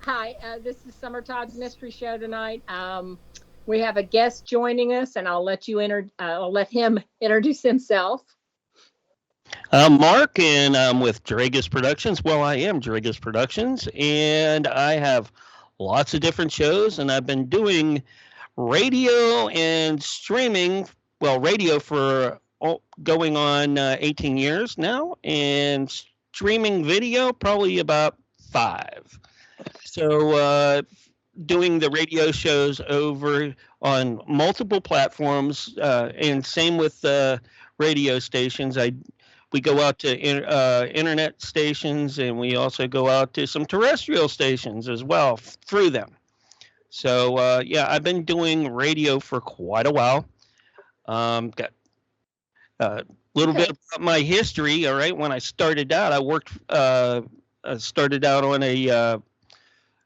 Hi, this is Summer Todd's Mystery Show tonight. We have a guest joining us, and I'll let him introduce himself. I'm Mark, and I'm with Dragus Productions. Well, I am Dragus Productions, and I have lots of different shows, and I've been doing radio and streaming. Well, radio for going on 18 years now, and streaming video probably about 5. So, doing the radio shows over on multiple platforms, and same with radio stations. We go out to internet stations, and we also go out to some terrestrial stations as well through them. So yeah, I've been doing radio for quite a while. Got a little bit about my history. All right, when I started out, I started out on a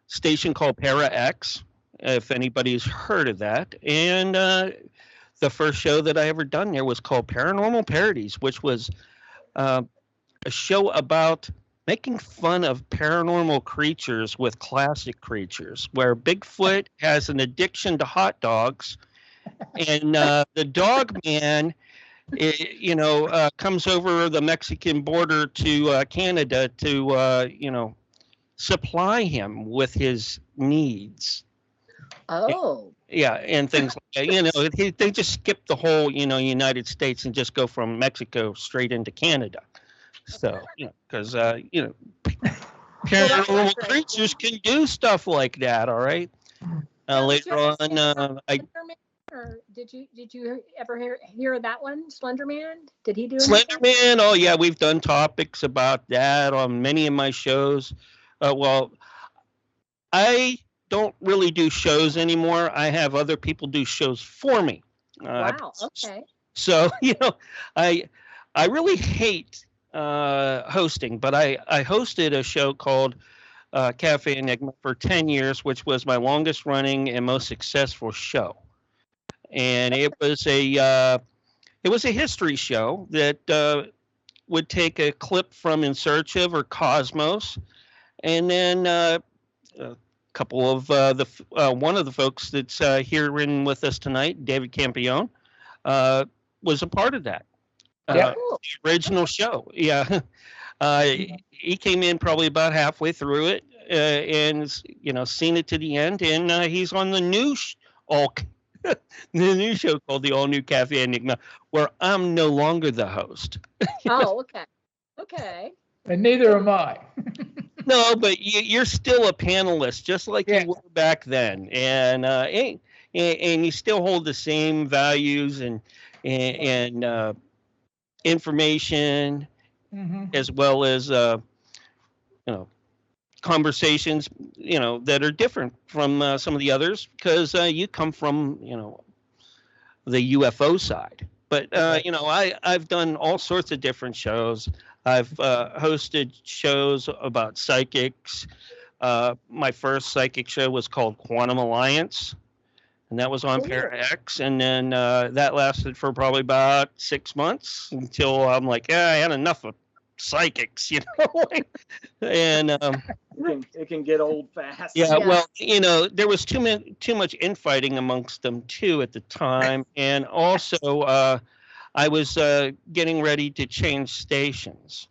station called Para X, if anybody's heard of that. And the first show that I ever done there was called Paranormal Parodies, which was a show about making fun of paranormal creatures with classic creatures, where Bigfoot has an addiction to hot dogs, and the dog man, comes over the Mexican border to Canada to, supply him with his needs. Oh. Yeah, and things like that. They just skip the whole, United States and just go from Mexico straight into Canada. So, because, paranormal creatures can do stuff like that, all right? Later on, Or did you ever hear that one, Slender Man? Did he do Slender Man? Oh, yeah, we've done topics about that on many of my shows. Well, I don't really do shows anymore. I have other people do shows for me. Wow. Okay. So I really hate hosting, but I hosted a show called Cafe Enigma for 10 years, which was my longest running and most successful show. And it was a history show that would take a clip from In Search of or Cosmos, and then a couple of one of the folks that's here with us tonight, David Campione, was a part of that. The original show. Yeah. He came in probably about halfway through it, and seen it to the end, and he's on the new the new show called the All New Cafe Enigma, where I'm no longer the host. Oh, okay. And neither am I. No, but you're still a panelist, just like you were back then, and you still hold the same values and information, as well as conversations that are different from some of the others, because you come from the UFO side. But I've done all sorts of different shows. I've hosted shows about psychics. My first psychic show was called Quantum Alliance, and that was on ParaX. And then that lasted for probably about 6 months until I'm like, I had enough of psychics, and it can get old fast. Yeah, well, there was too much infighting amongst them too at the time, and also I was getting ready to change stations.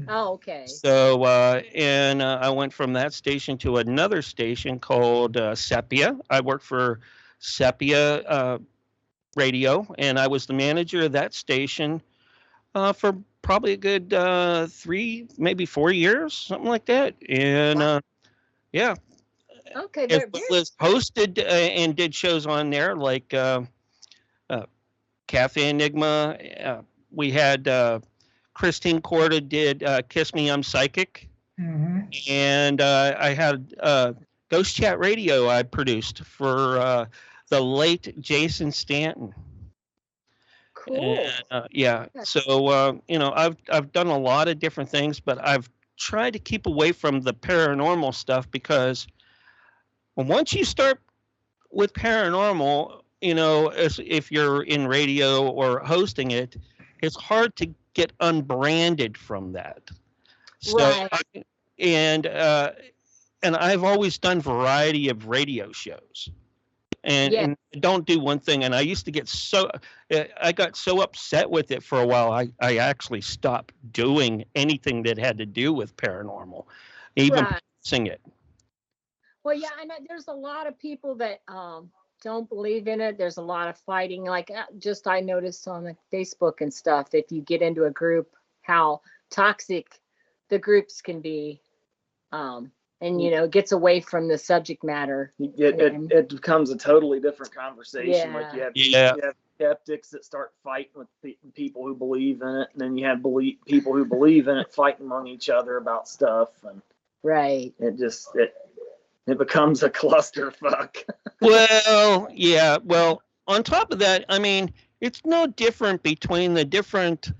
Oh, okay. So and I went from that station to another station called Sepia. I worked for Sepia Radio, and I was the manager of that station for probably a good 3, maybe 4 years, something like that. And yeah. Okay. As well as hosted and did shows on there like Cafe Enigma. We had Christine Corda did Kiss Me, I'm Psychic. And I had Ghost Chat Radio I produced for the late Jason Stanton. Cool. And, so I've done a lot of different things, but I've tried to keep away from the paranormal stuff, because once you start with paranormal, if you're in radio or hosting it, it's hard to get unbranded from that. So, right. And and I've always done variety of radio shows. Yeah. And don't do one thing. And I used to get I got so upset with it for a while. I actually stopped doing anything that had to do with paranormal, even Right. producing it. Well, yeah, I know there's a lot of people that don't believe in it. There's a lot of fighting. Like just I noticed on the Facebook and stuff, if you get into a group, how toxic the groups can be. And it gets away from the subject matter. It becomes a totally different conversation. Like you have skeptics that start fighting with people who believe in it, and then you have people who believe in it fighting among each other about stuff, and right. It becomes a clusterfuck. Well, yeah. Well, on top of that, I mean, it's no different between the different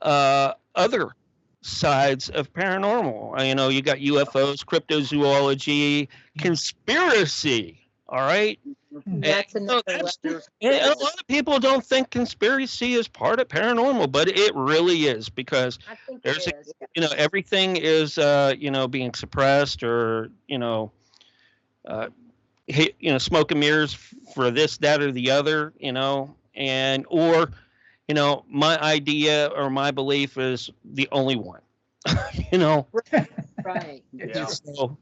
other sides of paranormal. You got UFOs, cryptozoology, conspiracy. All right. That's another and a lot of people don't think conspiracy is part of paranormal, but it really is, because I think there's it is. Everything is being suppressed, or smoke and mirrors for this, that, or the other, or my idea or my belief is the only one. Right. Yeah. So,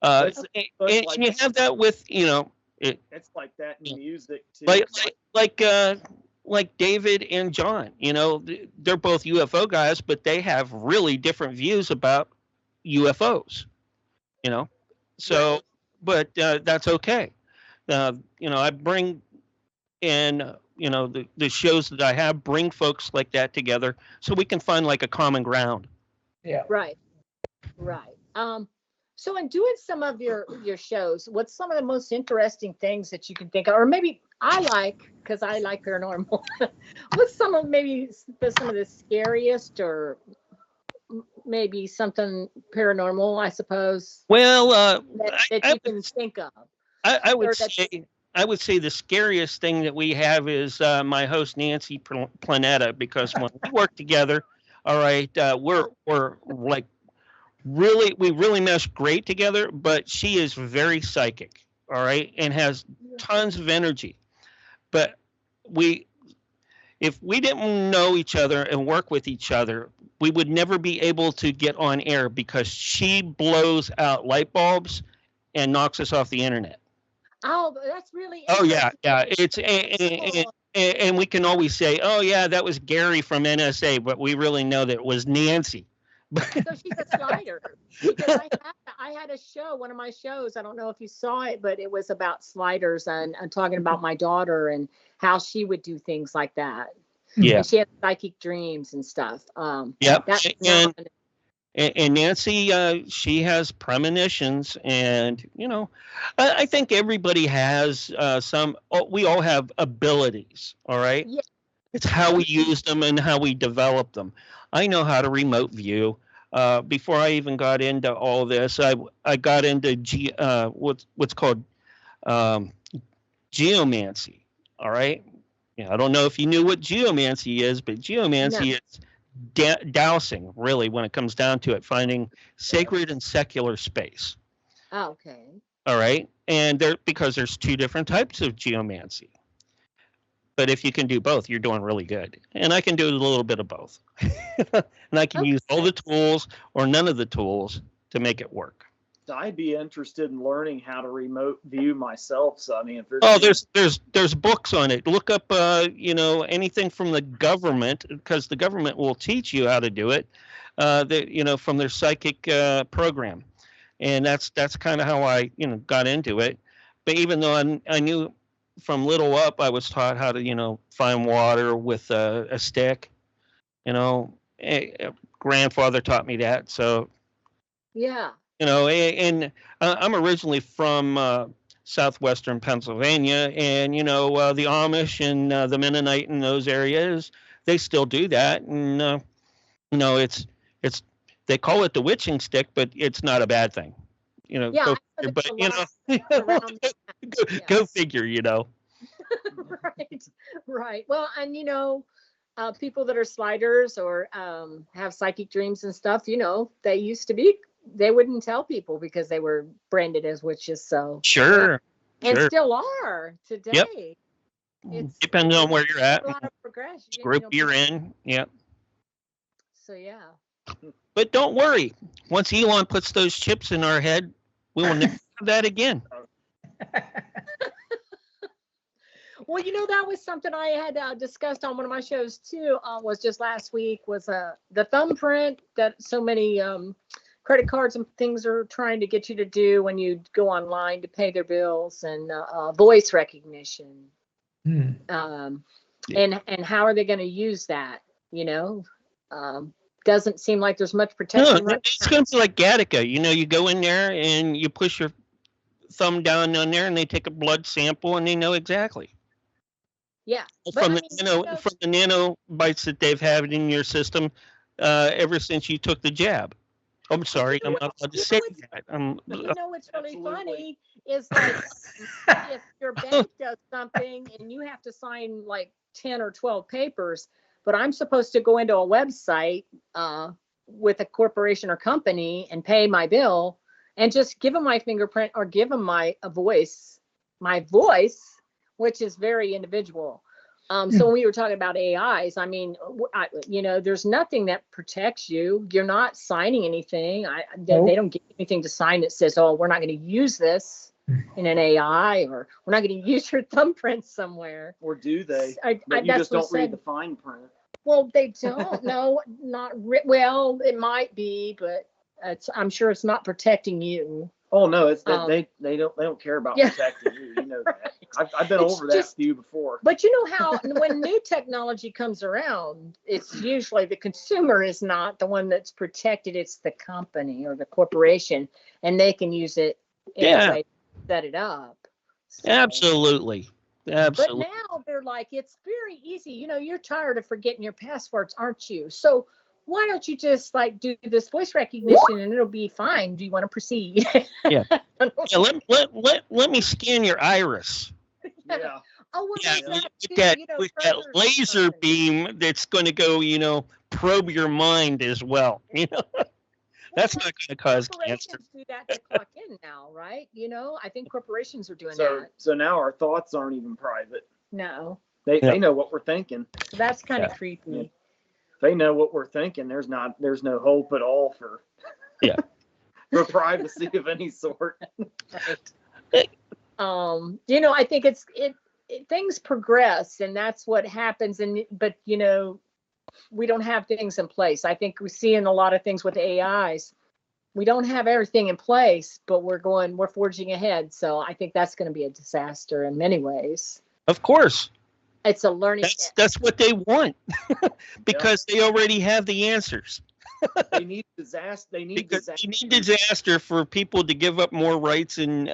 and you have that with it's like that in music too. Like David and John. They're both UFO guys, but they have really different views about UFOs. So, right. But that's okay. I bring in the shows that I have, bring folks like that together so we can find like a common ground. Yeah. Right. So in doing some of your shows, what's some of the most interesting things that you can think of, or maybe because I like paranormal, what's some of the scariest, or maybe something paranormal, I suppose? Well, that you can think of. I would say the scariest thing that we have is my host Nancy Planeta, because when we work together, all right, we're like we really mesh great together. But she is very psychic, all right, and has tons of energy. But if we didn't know each other and work with each other, we would never be able to get on air, because she blows out light bulbs and knocks us off the internet. Oh, that's really. Oh yeah. It's and we can always say, oh yeah, that was Gary from NSA, but we really know that it was Nancy. So she's a slider. Because I had a show, one of my shows, I don't know if you saw it, but it was about sliders and talking about my daughter and how she would do things like that. Yeah. And she had psychic dreams and stuff. Yep. And Nancy, she has premonitions, and I think everybody has some. We all have abilities, all right. Yeah. It's how we use them and how we develop them. I know how to remote view. Before I even got into all this, I got into what's called geomancy. All right. I don't know if you knew what geomancy is, but geomancy is dowsing, really, when it comes down to it, finding sacred and secular space. Oh, okay. All right. And because there's two different types of geomancy. But if you can do both, you're doing really good. And I can do a little bit of both. And I can use all the tools or none of the tools to make it work. I'd be interested in learning how to remote view myself. So I mean, if there's books on it. Look up anything from the government, because the government will teach you how to do it. From their psychic program, and that's kind of how I got into it. But even though I knew from little up, I was taught how to find water with a stick. Grandfather taught me that. So yeah. And I'm originally from southwestern Pennsylvania, and the Amish and the Mennonite in those areas, they still do that, and it's they call it the witching stick, but it's not a bad thing, Yeah, go figure, Right. Well, and people that are sliders or have psychic dreams and stuff, they used to be they wouldn't tell people because they were branded as witches. So sure, and sure. still are today. Yep. It's Depends on where you're at, a lot of progression. group you're in. Yeah. So yeah. But don't worry. Once Elon puts those chips in our head, we will never have that again. Well, that was something I had discussed on one of my shows too. Was just last week was the thumbprint that so many credit cards and things are trying to get you to do when you go online to pay their bills, and voice recognition. And how are they going to use that? Doesn't seem like there's much protection. No, it's going to be like Gattaca. You go in there and you push your thumb down on there, and they take a blood sample, and they know exactly. Yeah. From the nanobites that they've had in your system ever since you took the jab. I'm sorry, I'm not allowed to say that. What's really funny is like if your bank does something and you have to sign like 10 or 12 papers, but I'm supposed to go into a website with a corporation or company and pay my bill and just give them my fingerprint or give them my voice, which is very individual. So when we were talking about AIs, I mean, there's nothing that protects you. You're not signing anything. They don't give anything to sign that says, oh, we're not going to use this in an AI, or we're not going to use your thumbprint somewhere. Or do they? But you just don't read the fine print. Well, they don't. No, well, it might be, but I'm sure it's not protecting you. Oh no, it's that they don't care about protecting you. You know that. I've been over that with you before. But you know how when new technology comes around, it's usually the consumer is not the one that's protected. It's the company or the corporation, and they can use it anyway to set it up. So. Absolutely. But now they're like, it's very easy. You're tired of forgetting your passwords, aren't you? So why don't you just do this voice recognition and it'll be fine? Do you want to proceed? Yeah. Let me scan your iris. Yeah. Oh, well, with that laser beam that's going to go, probe your mind as well. That's not going to cause cancer. Corporations do that to clock in now, right? I think corporations are doing that. So now our thoughts aren't even private. No. They know what we're thinking. So that's kind of creepy. Yeah. They know what we're thinking. There's no hope at all for for privacy of any sort. Right. I think things progress, and that's what happens. But we don't have things in place. I think we see in a lot of things with AIs, we don't have everything in place, but we're forging ahead. So I think that's going to be a disaster in many ways. Of course. It's a learning. That's what they want because they already have the answers. They need disaster. They need disaster for people to give up more rights and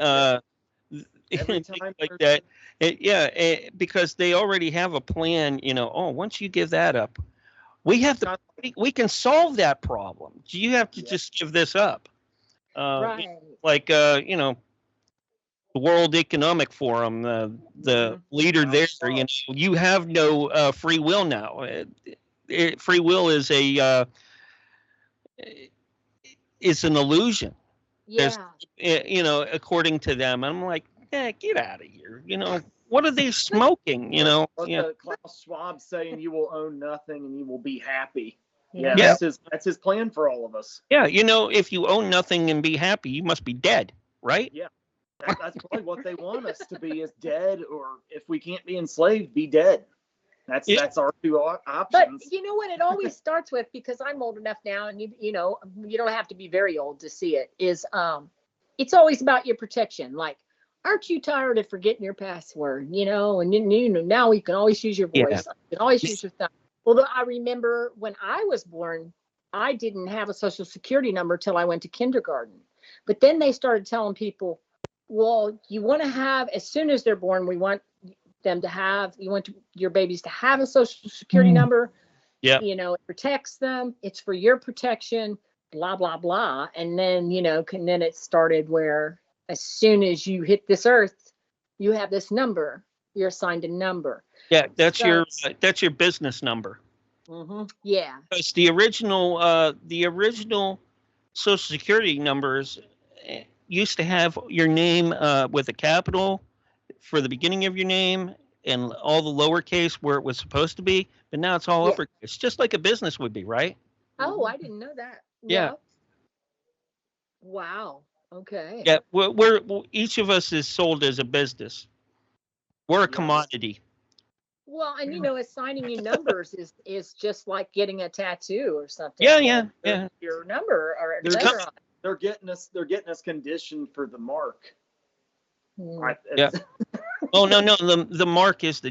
things like that. Because they already have a plan. Once you give that up, we can solve that problem. You have to just give this up. Right. Like the World Economic Forum, the leader there, you have no free will now. Free will is an illusion. Yeah. According to them. I'm like, get out of here. What are they smoking? Klaus Schwab saying you will own nothing and you will be happy. Yeah. That's his plan for all of us. Yeah, if you own nothing and be happy, you must be dead, right? Yeah. That's probably what they want us to be, is dead, or if we can't be enslaved, be dead. That's our two options. But you know what? It always starts with, because I'm old enough now, and you don't have to be very old to see it. Is it's always about your protection. Like, aren't you tired of forgetting your password? And now you can always use your voice. Yeah. You can always use your thumb. Well, I remember when I was born, I didn't have a social security number till I went to kindergarten. But then they started telling people, well, you want to have, as soon as they're born, we want your babies to have a social security number. Yeah. It protects them. It's for your protection, blah, blah, blah. And then, then it started where as soon as you hit this earth, you have this number. You're assigned a number. Yeah, that's your business number. Mm-hmm. Yeah. Because the original social security numbers used to have your name with a capital for the beginning of your name and all the lowercase where it was supposed to be, but now it's all uppercase, just like a business would be, right? Oh, I didn't know that. Yeah. Wow. Okay. Yeah, we're each of us is sold as a business. We're a commodity. Well, and assigning you numbers is just like getting a tattoo or something. Yeah. Your number or they're getting us conditioned for the mark. Yeah. Oh no, the mark is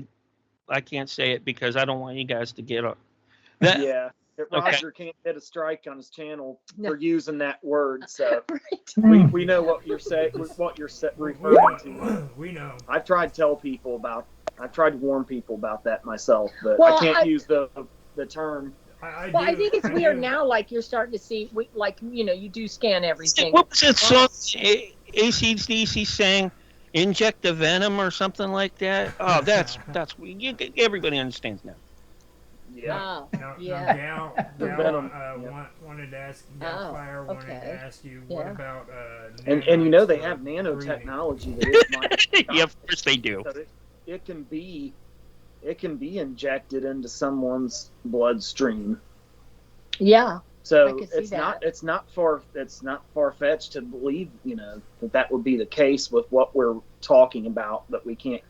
I can't say it because I don't want you guys to get up. Roger can't get a strike on his channel for using that word, so we know what you're saying, what you're referring to. We know. I've tried to warn people about that myself, but I can't use the term. I think it's weird now. Like you're starting to see, you do scan everything. What was that song AC/DC sang? Inject the venom or something like that. Oh, that's everybody understands now. Yeah. Gal wanted to ask Campfire wanted to ask you what about and they have nanotechnology that yeah, of course they do. So it can be injected into someone's bloodstream. Yeah. So it's not far fetched to believe that would be the case with what we're talking about, but we can't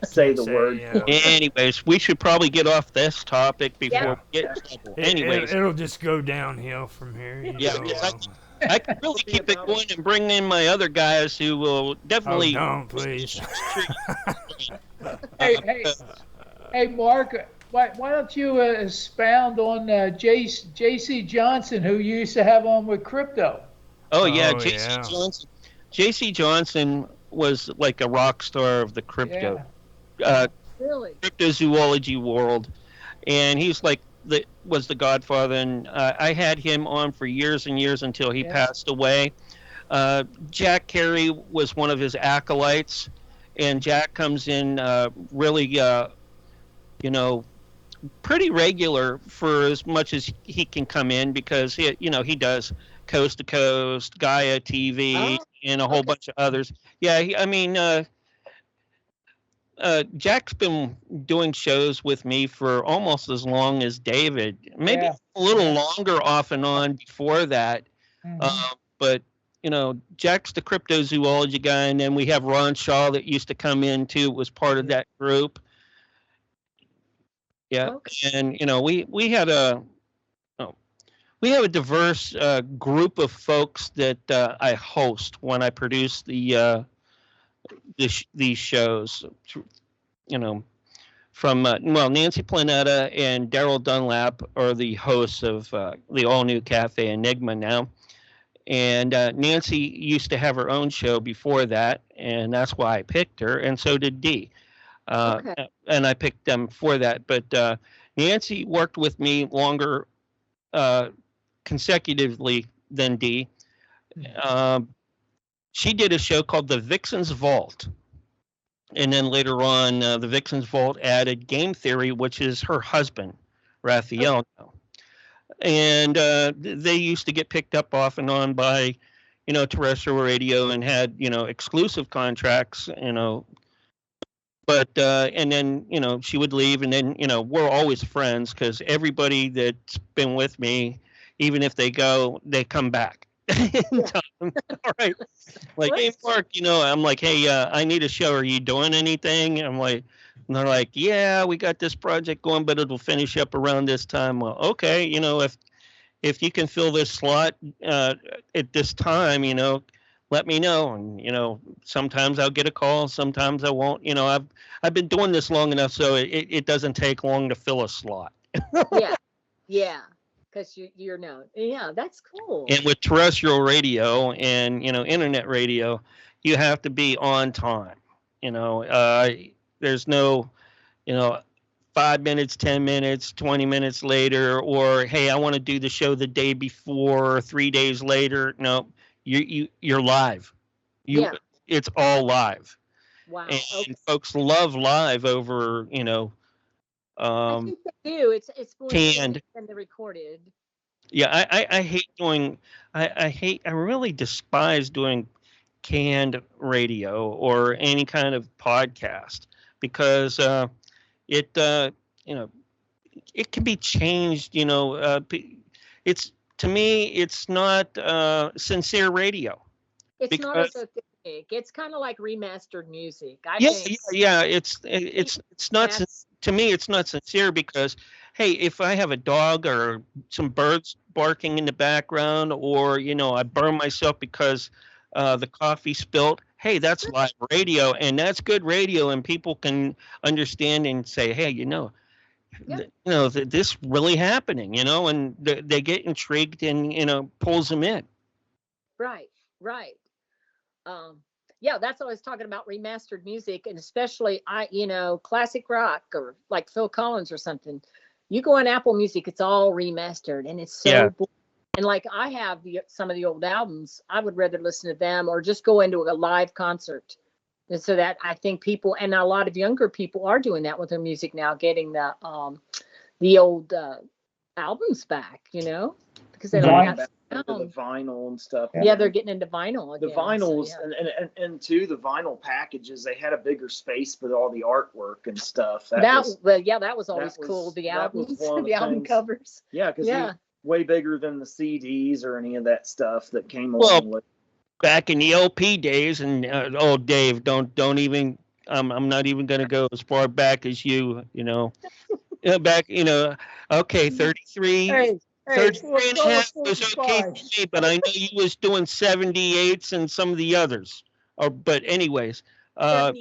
say the word. Yeah. Anyways, we should probably get off this topic before we get in trouble. Anyways, it'll just go downhill from here. I can really keep it going and bring in my other guys who will definitely. Oh, don't please. Hey, Mark. Why don't you expound on J.C. Johnson, who you used to have on with crypto? Oh yeah, J.C. Johnson. J.C. Johnson was like a rock star of the crypto, cryptozoology world, and he's like was the godfather. And I had him on for years and years until he passed away. Jack Carey was one of his acolytes, and Jack comes in really, pretty regular for as much as he can come in because he does Coast to Coast, Gaia TV, and a whole bunch of others. Yeah, Jack's been doing shows with me for almost as long as David, maybe a little longer off and on before that. Mm-hmm. But Jack's the cryptozoology guy, and then we have Ron Shaw that used to come in too, was part of that group. Yeah, and we have a diverse group of folks that I host when I produce these shows. From Nancy Planetta and Daryl Dunlap are the hosts of the all new Cafe Enigma now, and Nancy used to have her own show before that, and that's why I picked her, and so did Dee. And I picked them for that. But Nancy worked with me longer consecutively than Dee. She did a show called The Vixen's Vault. And then later on, The Vixen's Vault added Game Theory, which is her husband, Raphael. And they used to get picked up off and on by, terrestrial radio and had, exclusive contracts, But and then she would leave, and then we're always friends because everybody that's been with me, even if they go, they come back. All right, like hey Mark, I'm like, hey, I need a show. Are you doing anything? I'm like, and they're like, yeah, we got this project going, but it'll finish up around this time. Well, okay, if you can fill this slot at this time, let me know. And sometimes I'll get a call, sometimes I won't. I've been doing this long enough so it doesn't take long to fill a slot. yeah because you're known. Yeah, that's cool. And with terrestrial radio and internet radio, you have to be on time. There's no 5 minutes, 10 minutes, 20 minutes later, or hey, I want to do the show the day before or 3 days later. No, you're live. It's all live. Wow. And folks love live over, I think they do. It's more canned than the recorded. Yeah, I hate doing. I really despise doing canned radio or any kind of podcast because it you know it can be changed. It's to me it's not sincere radio It's not because as authentic. It's kind of like remastered music. I yeah, think yeah, it's not that's to me it's not sincere because hey, if I have a dog or some birds barking in the background or I burn myself because the coffee spilt, hey, that's live radio and that's good radio and people can understand and say, hey, yeah, this really happening, and they get intrigued and pulls them in. right, right. Um, yeah, that's what I was talking about remastered music, and especially classic rock or like Phil Collins or something. You go on Apple Music, it's all remastered, and it's Yeah. so. And like I have some of the old albums, I would rather listen to them or just go into a live concert. And so that I think people and a lot of younger people are doing that with their music now, getting the old albums back, because they don't have into the vinyl and stuff. yeah, they're getting into vinyl again. The vinyls so, and too the vinyl packages, they had a bigger space for all the artwork and stuff. That was always cool. The albums, the album covers. Yeah, because way bigger than the CDs or any of that stuff that came along with. Back in the LP days, and Dave, don't even. I'm not even going to go as far back as you. Back. Okay, 33. Hey, 33 and a half was okay for me, but I know you was doing 78s and some of the others. But anyways, Yeah.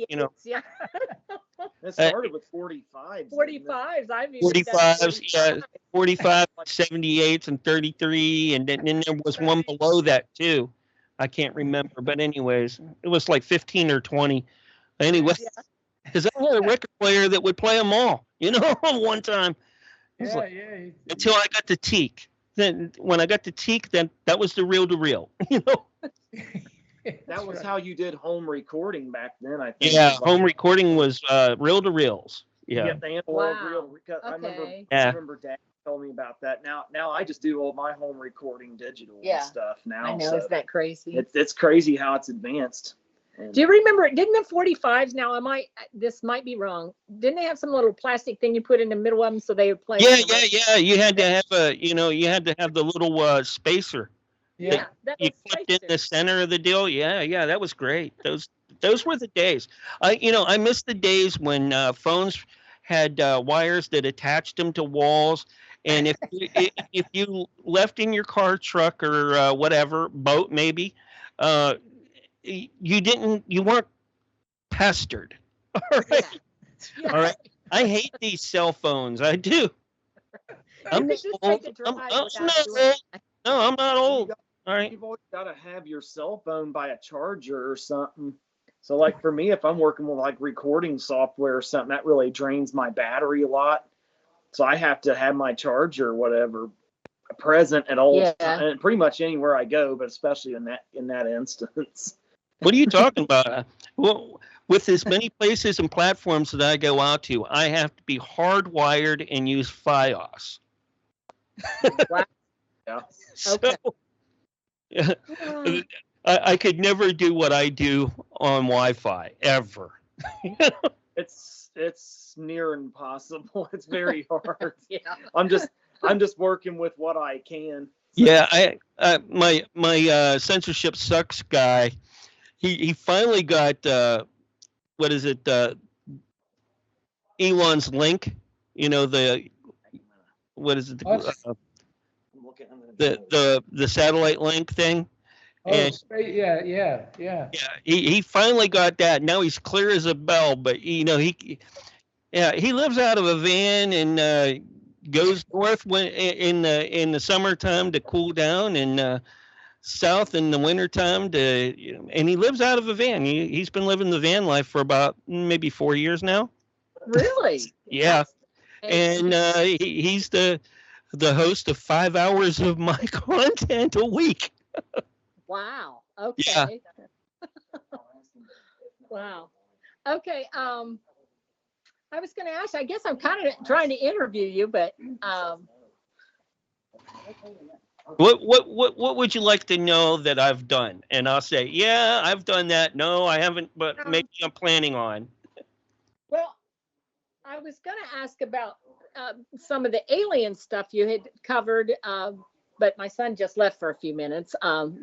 It started with 45s. 45s. I mean, 45s, yeah, 45, 78s, and 33, and then there was one below that too. I can't remember, but anyways, it was like 15 or 20. Anyway, because I had a record player that would play them all, one time. Until I got the teak. Then when I got the teak, then that was the reel-to-reel, That was how you did home recording back then, I think. Yeah, home recording was reel-to-reels. Yeah. You get the analog reel. I remember Dad told me about that. Now I just do all my home recording digital and stuff now. I know, isn't that crazy? It's crazy how it's advanced. Do you remember? Didn't the 45s? Now this might be wrong. Didn't they have some little plastic thing you put in the middle of them so they would play? Yeah. You had to have the little spacer. Yeah, you clipped in the center of the deal. Yeah, that was great. Those were the days. I miss the days when phones had wires that attached them to walls, and if you left in your car, truck, or whatever boat, maybe. You weren't pestered. All right. Yeah. All right. I hate these cell phones. I do. I'm old. No, I'm not old. All right. You've always got to have your cell phone by a charger or something. So like for me, if I'm working with like recording software or something, that really drains my battery a lot. So I have to have my charger or whatever present at all times, and pretty much anywhere I go, but especially in that instance. What are you talking about? Well, with as many places and platforms that I go out to, I have to be hardwired and use FiOS. Wow. Yeah. Okay. So, I could never do what I do on Wi-Fi ever. It's near impossible. It's very hard. Yeah. I'm just working with what I can. Yeah, my censorship sucks guy. He finally got what is it? Elon's link. What is it? The satellite link thing. Oh, yeah. He finally got that. Now he's clear as a bell. But he lives out of a van and goes north in the summertime to cool down and south in the wintertime and he lives out of a van. He's been living the van life for about maybe 4 years now. Really? Yeah. And he's the host of 5 hours of my content a week. Wow. Okay. Yeah. Wow. Okay. I was going to ask. I guess I'm kind of trying to interview you, but What would you like to know that I've done? And I'll say, yeah, I've done that. No, I haven't, but maybe I'm planning on. Well, I was going to ask about some of the alien stuff you had covered, but my son just left for a few minutes.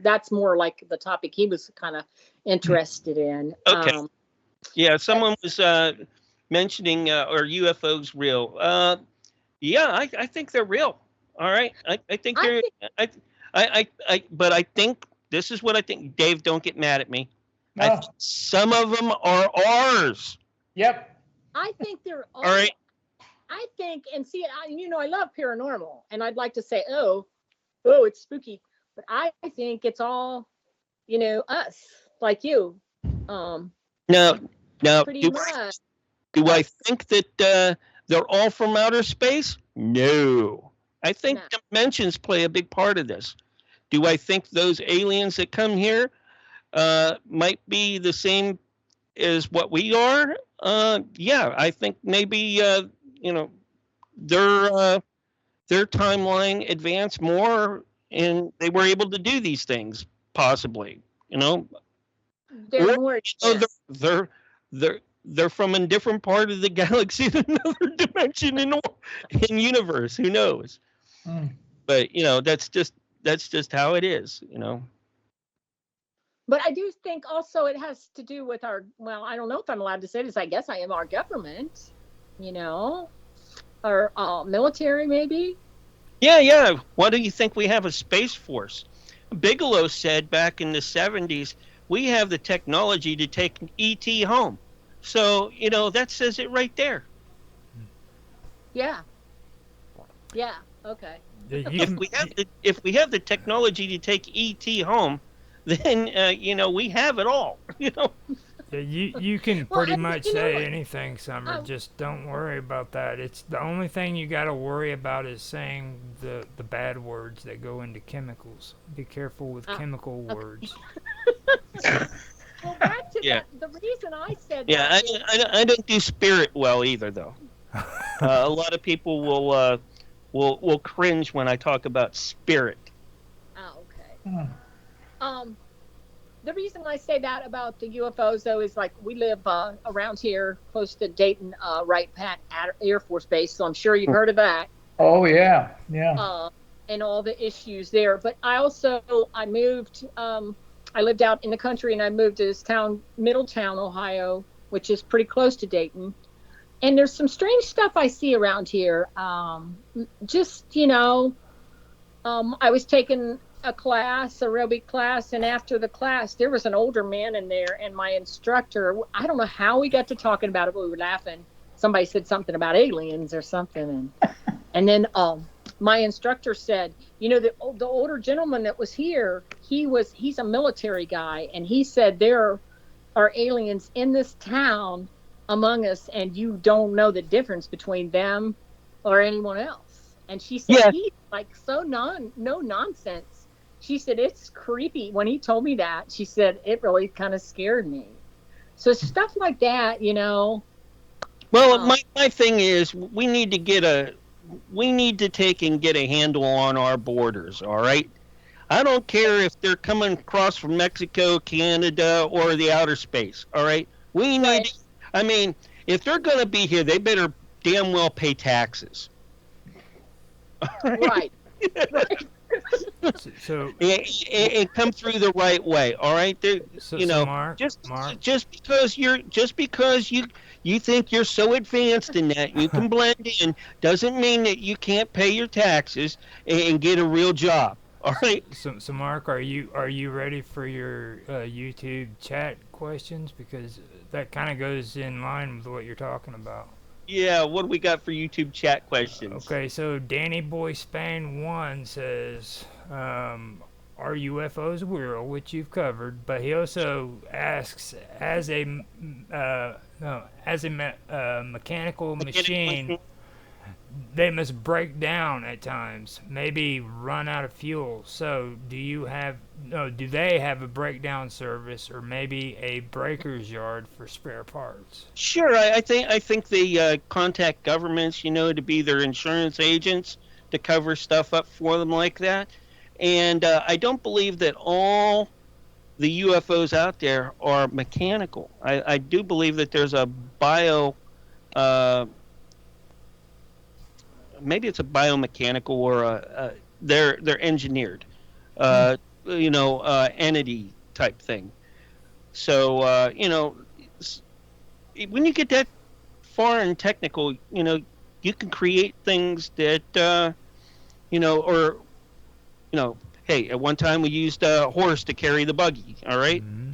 That's more like the topic he was kind of interested in. Okay. Yeah, someone was mentioning are UFOs real? Yeah, I think they're real. All right, I think they're. But I think this is what I think. Dave, don't get mad at me. No. Some of them are ours. Yep. I think they're all right. I think, and see, I love paranormal, and I'd like to say, oh, it's spooky, but I think it's all, us, like you. No. Pretty much. Do I think that they're all from outer space? No. I think dimensions play a big part of this. Do I think those aliens that come here might be the same as what we are? Yeah, I think maybe their timeline advanced more, and they were able to do these things possibly. They're from a different part of the galaxy, another dimension in universe. Who knows? But that's just how it is. But I do think also it has to do with I don't know if I'm allowed to say this. I guess I am our government, or military maybe. Yeah. Why do you think we have a space force? Bigelow said back in the 70s, we have the technology to take ET home. So, that says it right there. Yeah. Okay. If we have the technology to take ET home, then we have it all. Yeah, you can pretty much say anything, Summer. Just don't worry about that. It's the only thing you got to worry about is saying the bad words that go into chemicals. Be careful with chemical words. Well, back to that, the reason I said that. Yeah, I don't do spirit well either, though. A lot of people will cringe when I talk about spirit. Oh, okay. The reason I say that about the UFOs, though, is like we live around here close to Dayton, Wright-Patt Air Force Base, so I'm sure you've heard of that. Oh, yeah. And all the issues there. But I moved, I lived out in the country, and I moved to this town, Middletown, Ohio, which is pretty close to Dayton. And there's some strange stuff I see around here. I was taking a aerobic class, and after the class, there was an older man in there, and my instructor, I don't know how we got to talking about it, but we were laughing. Somebody said something about aliens or something, and then my instructor said, the older gentleman that was here, he's a military guy, and he said there are aliens in this town among us, and you don't know the difference between them or anyone else. And she said, he's like so no nonsense. She said, it's creepy. When he told me that, she said, it really kind of scared me. So stuff like that, Well, my thing is we need to take and get a handle on our borders, all right? I don't care if they're coming across from Mexico, Canada, or the outer space, all right? We need if they're going to be here, they better damn well pay taxes. Right. So and come through the right way, all right? Mark, just because you think you're so advanced in that you can blend in doesn't mean that you can't pay your taxes and get a real job. All right. So Mark, are you ready for your YouTube chat questions? Because that kind of goes in line with what you're talking about. Yeah, what do we got for YouTube chat questions? Okay, so Danny Boy Span 1 says, are UFOs real, which you've covered, but he also asks, as a mechanical machine, they must break down at times, maybe run out of fuel. So do they have a breakdown service, or maybe a breaker's yard for spare parts? Sure, I think they contact governments, to be their insurance agents to cover stuff up for them like that. And I don't believe that all the UFOs out there are mechanical. I do believe that there's a maybe it's a biomechanical or they're engineered, entity type thing. So when you get that far and technical, you can create things that hey, at one time we used a horse to carry the buggy. All right? Mm-hmm.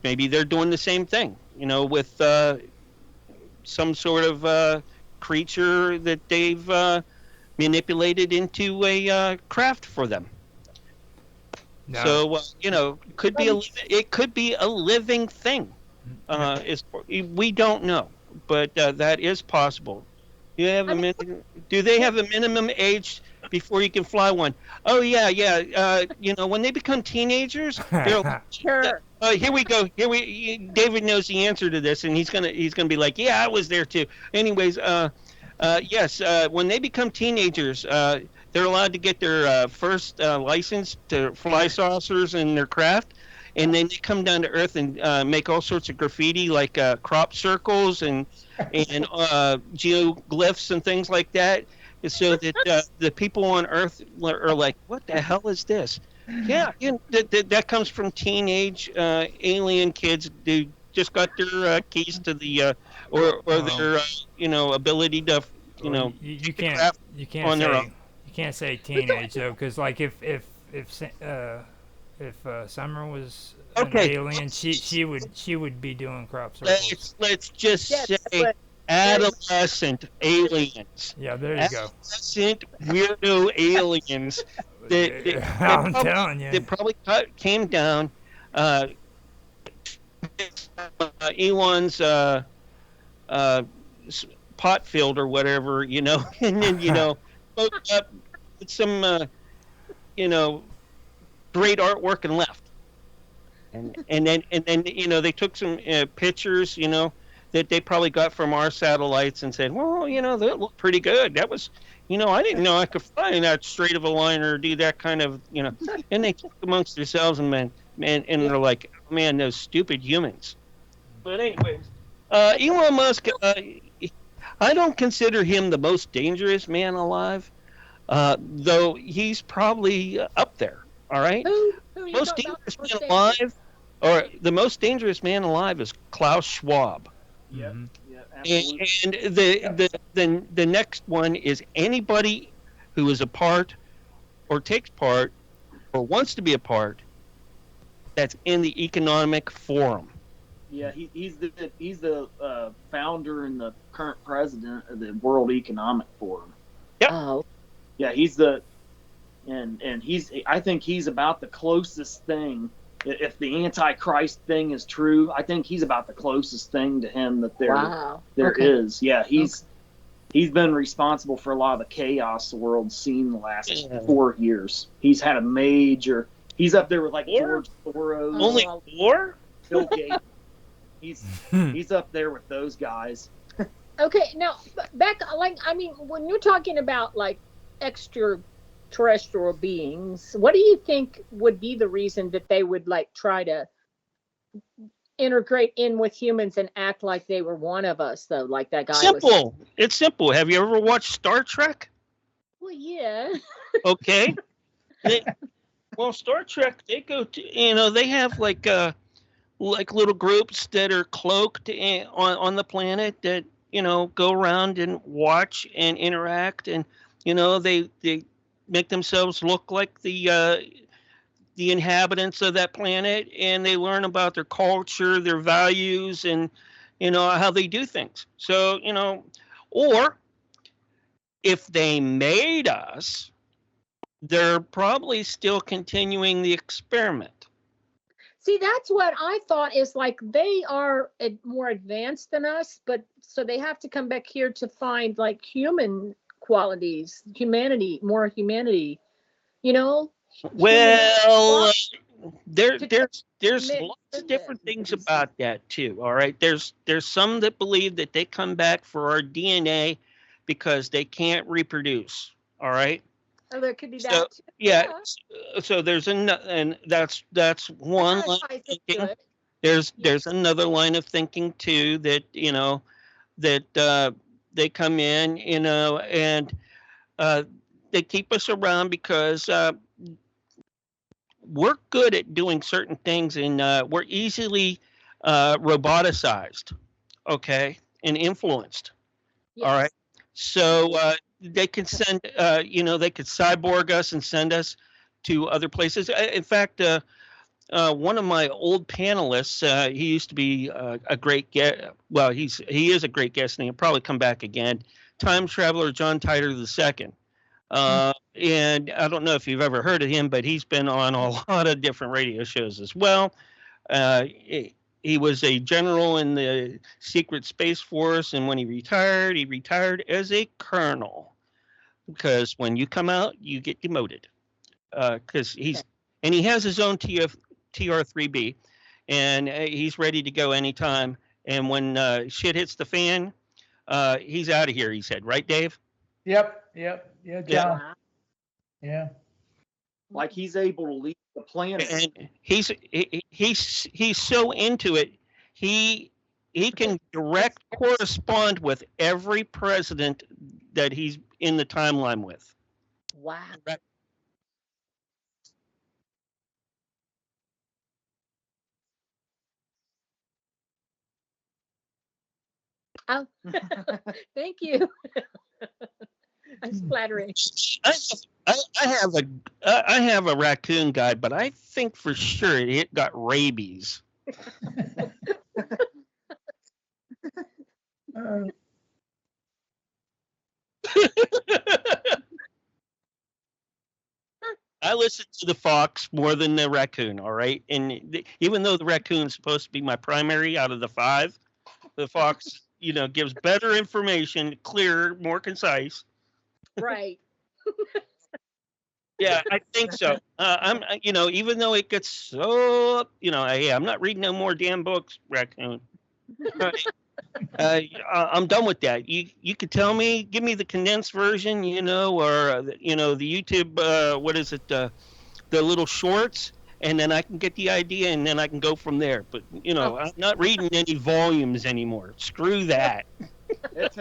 Maybe they're doing the same thing, with some sort of creature that they've manipulated into a craft for them. No. So it could be a living thing. We don't know, but that is possible. Do they have a minimum age before you can fly one? Oh yeah. When they become teenagers, they're Sure. here we go. David knows the answer to this, and he's gonna be like, yeah, I was there too. Anyways, yes, when they become teenagers, they're allowed to get their first license to fly saucers in their craft, and then they come down to Earth and make all sorts of graffiti, like crop circles and geoglyphs and things like that, so that the people on Earth are like, what the hell is this? Yeah, that comes from teenage alien kids who just got their keys to the or their ability to you can't say teenage though, because like if Summer was an alien, she would be doing crop circles. Let's just say adolescent aliens. Yeah, there you go. Adolescent weirdo aliens. I'm telling you. They probably came down. Elon's pot field or whatever, and then spoke up with some great artwork and left. And then they took some pictures, that they probably got from our satellites and said, well, that looked pretty good. That was, I didn't know I could fly in that straight of a line or do that kind of, and they talk amongst themselves and and they're like, man, those stupid humans. But anyways, Elon Musk, I don't consider him the most dangerous man alive, though he's probably up there. All right. The most dangerous man alive is Klaus Schwab. Yeah. Mm-hmm. Yeah. Absolutely. And the next one is anybody who is a part or takes part or wants to be a part that's in the Economic Forum. Yeah, he's the founder and the current president of the World Economic Forum. Yep. Oh. Yeah, I think he's about the closest thing. If the Antichrist thing is true, I think he's about the closest thing to him that there is. Yeah, he's been responsible for a lot of the chaos the world's seen the last 4 years. He's had a major. He's up there with like George Soros. Only 4? Bill Gates. He's up there with those guys. Okay, now back, when you're talking about like extraterrestrial beings, what do you think would be the reason that they would like try to integrate in with humans and act like they were one of us, though, like that guy? Simple. It's simple. Have you ever watched Star Trek? Well, yeah. Okay. Star Trek, they go to, they have like little groups that are cloaked on the planet that, go around and watch and interact, and, they make themselves look like the inhabitants of that planet, and they learn about their culture, their values, and, how they do things. So, or if they made us, they're probably still continuing the experiment. See, that's what I thought, is like they are more advanced than us, but so they have to come back here to find like human qualities, more humanity, Well, there's lots of different things about that too. All right, there's some that believe that they come back for our DNA because they can't reproduce. All right. Oh, there could be So that too. yeah, so there's and that's one line of thinking. There's another line of thinking too that that they come in, and they keep us around because we're good at doing certain things, and we're easily roboticized, okay, and influenced. Yes. All right. So they can send, they could cyborg us and send us to other places. In fact, one of my old panelists, he used to be a great guest. Well, he is a great guest, and he'll probably come back again. Time traveler John Titor II. And I don't know if you've ever heard of him, but he's been on a lot of different radio shows as well. He was a general in the Secret Space Force, and when he retired as a colonel. Because when you come out, you get demoted. Because he has his own TR-3B, and he's ready to go anytime. And when shit hits the fan, he's out of here. He said, right, Dave? Yep. Yeah, John. Yeah. Like he's able to leave the planet. And he's so into it. He can direct correspond with every president that he's in the timeline with. Wow. Oh, thank you. That's flattering. I have a raccoon guy, but I think for sure it got rabies. I listen to the fox more than the raccoon, all right? And even though the raccoon is supposed to be my primary out of the 5, the fox, gives better information, clearer, more concise. Right. Yeah, I think so. Even though it gets so, hey, I'm not reading no more damn books, raccoon. I'm done with that. You could tell me, give me the condensed version, or the YouTube, what is it, the little shorts, and then I can get the idea, and then I can go from there. But I'm not reading any volumes anymore. Screw that. It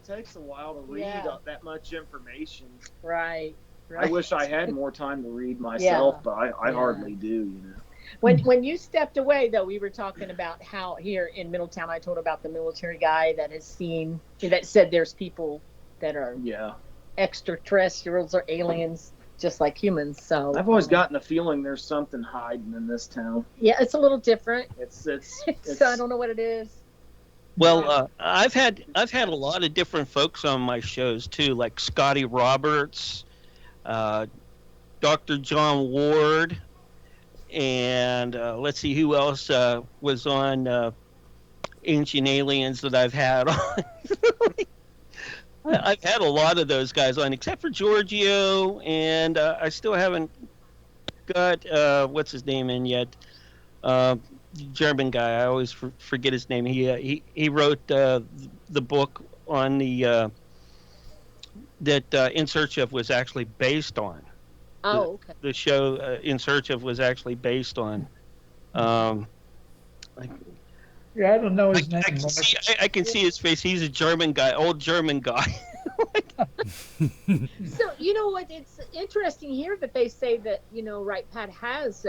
takes a while to read that much information. Right. I wish I had more time to read myself, but I hardly do. When you stepped away, though, we were talking about how here in Middletown, I told about the military guy that said there's people that are extraterrestrials or aliens, just like humans. So I've always gotten a feeling there's something hiding in this town. Yeah, it's a little different. It's I don't know what it is. Well, I've had a lot of different folks on my shows too, like Scotty Roberts, Dr. John Ward, and let's see who else was on Ancient Aliens that I've had on. I've had a lot of those guys on, except for Giorgio, and I still haven't got what's his name in yet. German guy, I always forget his name. He wrote the book on the that In Search of was actually based on. Oh, okay. The show In Search of was actually based on. Yeah, I don't know his name. I can see his face. He's a German guy, old German guy. So, you know what? It's interesting here that they say that, right, Pat has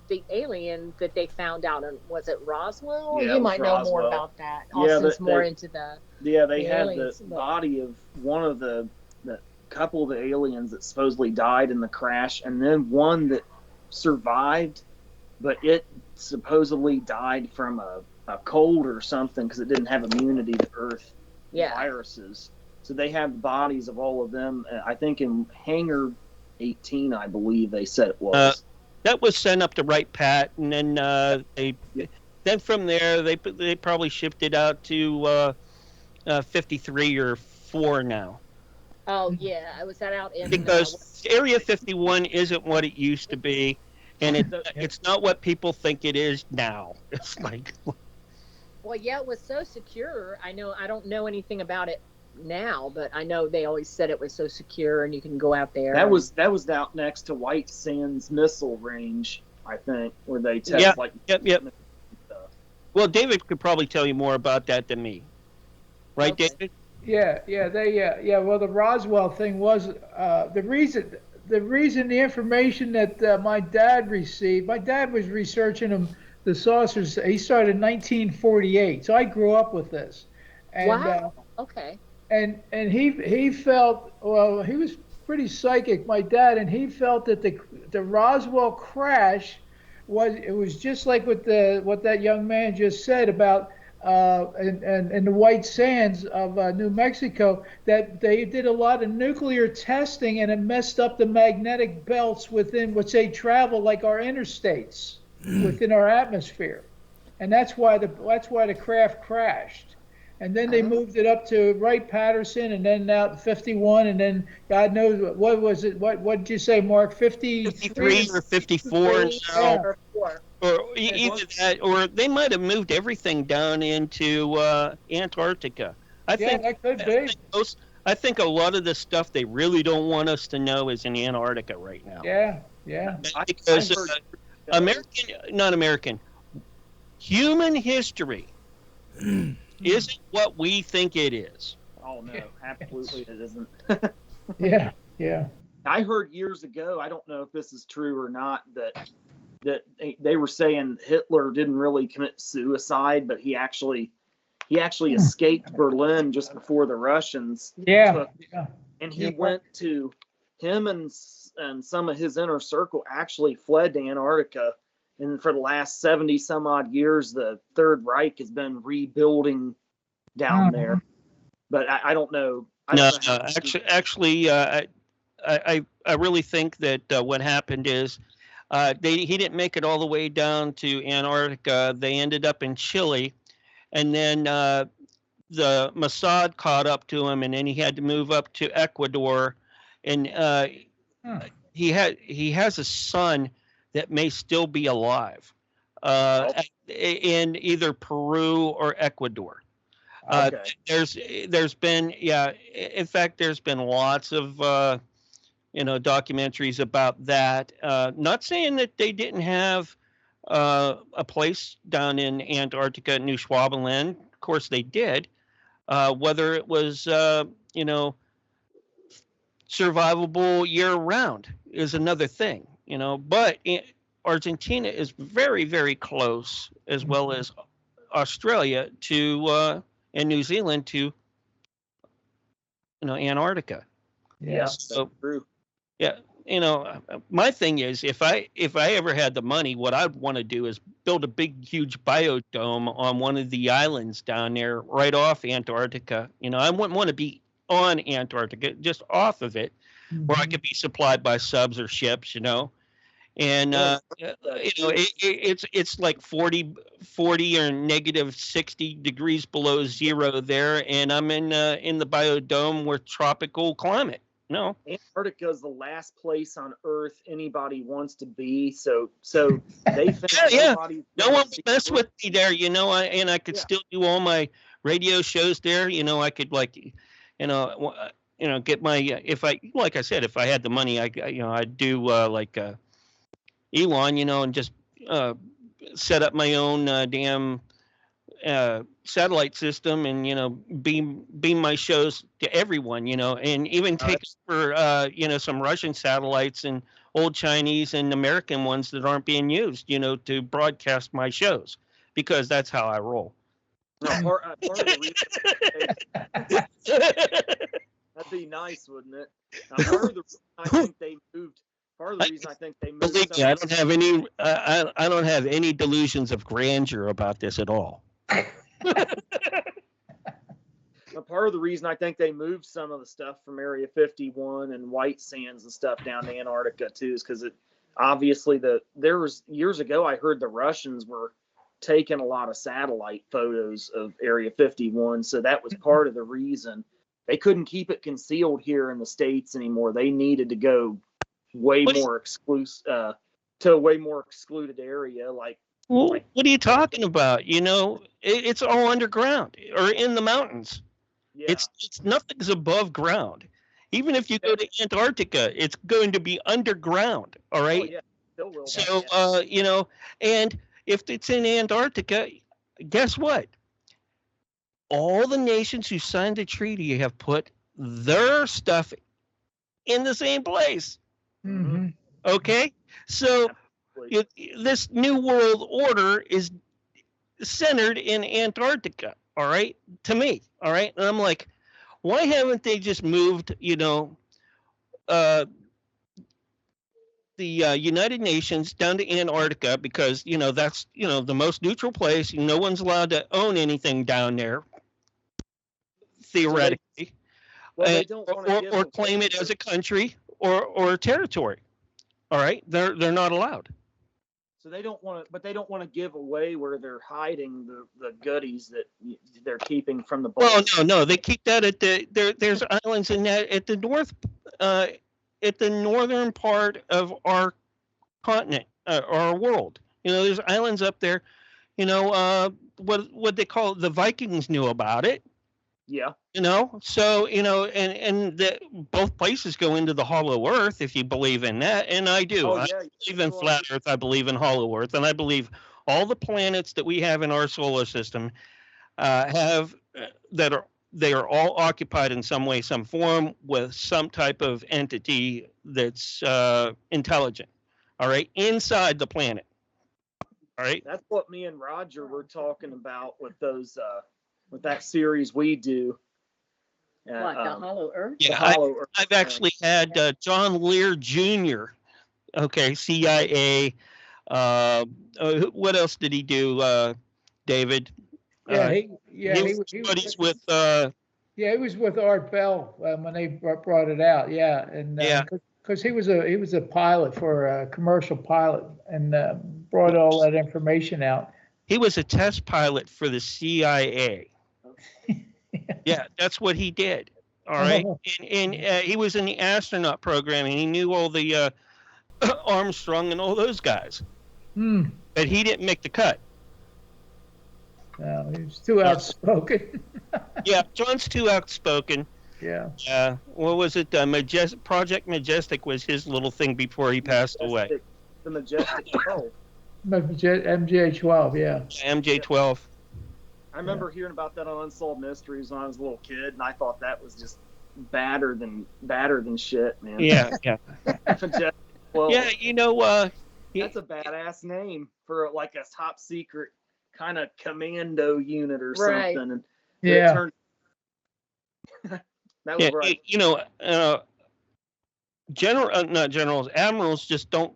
the alien that they found out in, was it Roswell? Yeah, you might know Roswell. more about that. Austin's more into the. Yeah, they had aliens, the body of one of the couple of the aliens that supposedly died in the crash, and then one that survived, but it supposedly died from a cold or something because it didn't have immunity to Earth viruses. So they have the bodies of all of them. I think in Hangar 18, I believe they said it was. That was sent up to Wright Pat, and then then from there they probably shipped it out to 53 or 4 now. Oh yeah, I was that out in because Area 51 isn't what it used to be, and it's not what people think it is now. It's like. Well, yeah, it was so secure. I don't know anything about it now, but I know they always said it was so secure and you can go out there. That was out next to White Sands Missile Range, I think, where they test Yep. Well, David could probably tell you more about that than me, right, Okay. David? Yeah. Well, the Roswell thing was the reason. The information that my dad received. My dad was researching the saucers. He started in 1948, so I grew up with this. And, wow. Okay. And he felt, well, he was pretty psychic, my dad, and he felt that the Roswell crash was just like what that young man just said about and the White Sands of New Mexico, that they did a lot of nuclear testing and it messed up the magnetic belts within which they travel, like our interstates within our atmosphere, and that's why the craft crashed. And then they moved it up to Wright-Patterson, and then out 51, and then God knows what was it? What did you say, Mark? 53 or 54 now. Or either that, or they might have moved everything down into Antarctica. I think that could be. I think a lot of the stuff they really don't want us to know is in Antarctica right now. Yeah. Because human history isn't what we think it is. Oh no, absolutely it isn't. Yeah. I heard years ago, I don't know if this is true or not, that they were saying Hitler didn't really commit suicide, but he actually escaped Berlin just before the Russians took. And he went to him and some of his inner circle actually fled to Antarctica. And for the last 70 some odd years, the Third Reich has been rebuilding down there. But I don't know. Actually, I really think that what happened is he didn't make it all the way down to Antarctica. They ended up in Chile, and then the Mossad caught up to him, and then he had to move up to Ecuador, and he has a son that may still be alive in either Peru or Ecuador. There's been in fact there's been lots of documentaries about that. Not saying that they didn't have a place down in Antarctica, New Schwabenland. Of course they did. Whether it was survivable year round is another thing, but Argentina is very, very close, as well as Australia to and New Zealand to Antarctica. Yeah. So true. Yeah, my thing is, if I ever had the money, what I'd want to do is build a big, huge biodome on one of the islands down there, right off Antarctica. I wouldn't want to be on Antarctica, just off of it, where I could be supplied by subs or ships. And it's like 40 or negative 60 degrees below zero there, and I'm in the biodome with tropical climate. No, Antarctica is the last place on Earth anybody wants to be. So they think no one would mess with me there. I could still do all my radio shows there. I could get my if I had the money, I'd do Elon, and just set up my own damn satellite system, and beam my shows to everyone, and even take for some Russian satellites and old Chinese and American ones that aren't being used, to broadcast my shows, because that's how I roll. Part of the reason, that'd be nice, wouldn't it? Part of the reason I think they moved. Part of the reason I think they moved. Believe me, I don't have any. I don't have any delusions of grandeur about this at all. Part of the reason I think they moved some of the stuff from Area 51 and White Sands and stuff down to Antarctica too, is because obviously there was years ago I heard the Russians were taking a lot of satellite photos of Area 51, so that was part of the reason they couldn't keep it concealed here in the States anymore. They needed to go way more exclusive to a way more excluded area. What are you talking about? It's all underground or in the mountains. Yeah. It's nothing's above ground. Even if you go to Antarctica, it's going to be underground. All right. Oh, yeah. Still will. So and if it's in Antarctica, guess what? All the nations who signed the treaty have put their stuff in the same place. Mm-hmm. Okay, so this new world order is centered in Antarctica. All right, to me. All right, and I'm like, why haven't they just moved? The United Nations down to Antarctica, because that's the most neutral place. No one's allowed to own anything down there, theoretically. They don't or claim it as a country or a territory. All right, they're not allowed. So they don't want to, but they don't want to give away where they're hiding the goodies that they're keeping from the. Well, no, they keep that at there's islands in that at the northern part of our continent, our world. There's islands up there. What they call it, the Vikings knew about it. Yeah. So and both places go into the hollow earth, if you believe in that, and I do. I believe in flat earth, I believe in hollow earth, and I believe all the planets that we have in our solar system they are all occupied in some way, some form, with some type of entity that's intelligent. All right, inside the planet. All right. That's what me and Roger were talking about with those. With that series we do. The Hollow Earth? Yeah, I've actually had John Lear Jr., CIA. What else did he do, David? He was with... he was with Art Bell when they brought it out, and because he was a pilot for a commercial pilot and brought all that information out. He was a test pilot for the CIA. Yeah, that's what he did. All right, and he was in the astronaut program, and he knew all the Armstrong and all those guys. But he didn't make the cut. No, he was too outspoken. Yeah, John's too outspoken. Yeah. What was it? Project Majestic was his little thing before he passed away. The Majestic 12. MJ12, yeah. MJ12. I remember hearing about that on Unsolved Mysteries when I was a little kid, and I thought that was just badder than shit, man. Yeah. Majestic 12. Yeah, that's a badass name for like a top secret kind of commando unit or something. And yeah. That was right. Not generals, admirals just don't,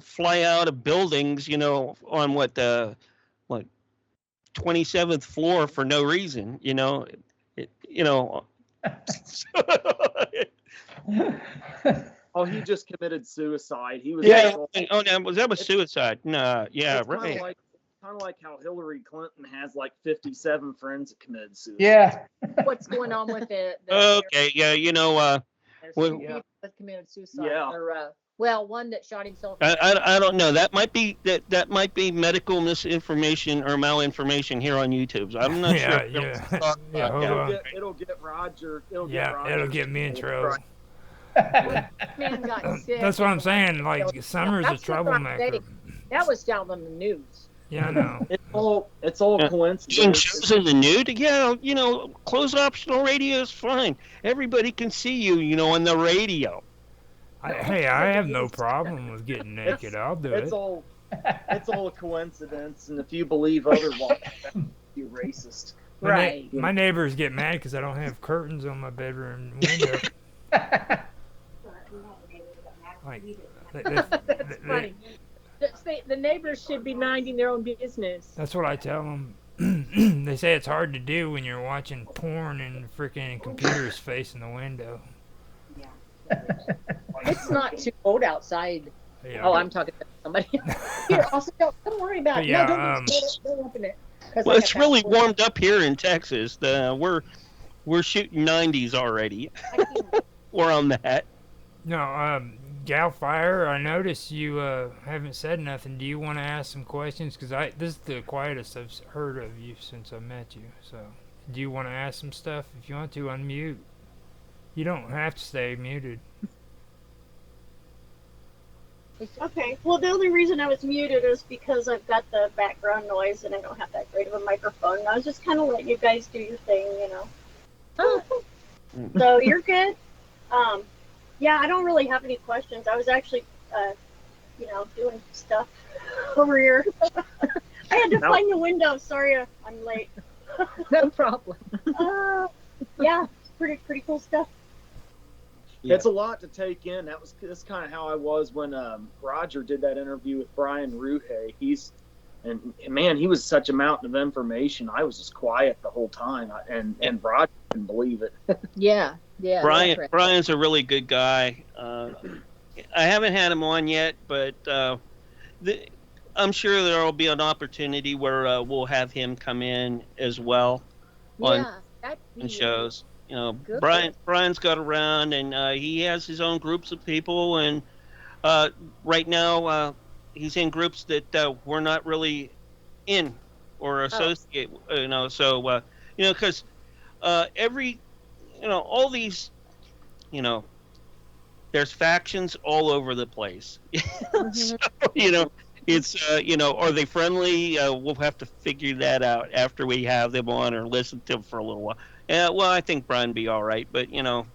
fly out of buildings, on what the 27th floor for no reason, Oh, he just committed suicide. He was. Yeah. That was suicide. No. Yeah. Right. Kind of like how Hillary Clinton has like 57 friends that committed suicide. Yeah. What's going on with it? Okay. Yeah. People that committed suicide. Yeah. Or, one that shot himself. I don't know. That might be medical misinformation or malinformation here on YouTube. I'm not sure. It'll get Roger. It'll get me in trouble. Man got sick. That's what I'm saying. Like, Summer's a troublemaker. That was down on the news. Yeah, I know. It's all coincidence. Doing shows in the nude? Yeah, closed optional radio is fine. Everybody can see you, on the radio. I have no problem with getting naked. I'll do it. It's all a coincidence, and if you believe otherwise, you're racist. Right. My neighbors get mad because I don't have curtains on my bedroom window. That's funny. The neighbors should be minding their own business. That's what I tell them. They say it's hard to do when you're watching porn and freaking computers facing the window. It's not too cold outside. Yeah. Oh, I'm talking to somebody. Here, also, don't worry about it. Yeah, don't open it. Well, it's really warmed up here in Texas. We're shooting 90s already. We're on that. No, Campfire, I noticed you haven't said nothing. Do you want to ask some questions? Because this is the quietest I've heard of you since I met you. So. Do you want to ask some stuff? If you want to, unmute. You don't have to stay muted. Okay. Well, the only reason I was muted is because I've got the background noise and I don't have that great of a microphone. I was just kind of letting you guys do your thing, you know. Oh. So you're good. Yeah, I don't really have any questions. I was actually, doing stuff over here. I had to find the window. Sorry, I'm late. No problem. Yeah, pretty cool stuff. Yeah. It's a lot to take in. That's kind of how I was when Roger did that interview with Brian Ruhe. He was such a mountain of information. I was just quiet the whole time, and Roger couldn't believe it. Yeah. Brian's a really good guy. I haven't had him on yet, but I'm sure there will be an opportunity where we'll have him come in as well on shows. You know, good. Brian's got around, and he has his own groups of people, and right now he's in groups that we're not really in or associate. So because all these, there's factions all over the place. So, it's are they friendly? We'll have to figure that out after we have them on or listen to them for a little while. Well, I think Brian would be all right, but some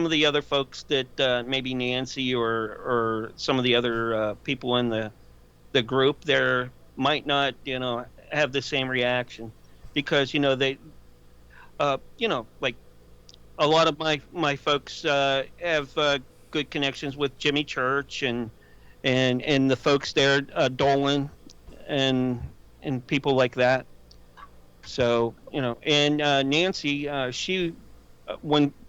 of the other folks that maybe Nancy or some of the other people in the group there might not have the same reaction because they like a lot of my folks have good connections with Jimmy Church and the folks there, Dolan and people like that. So, and Nancy, she,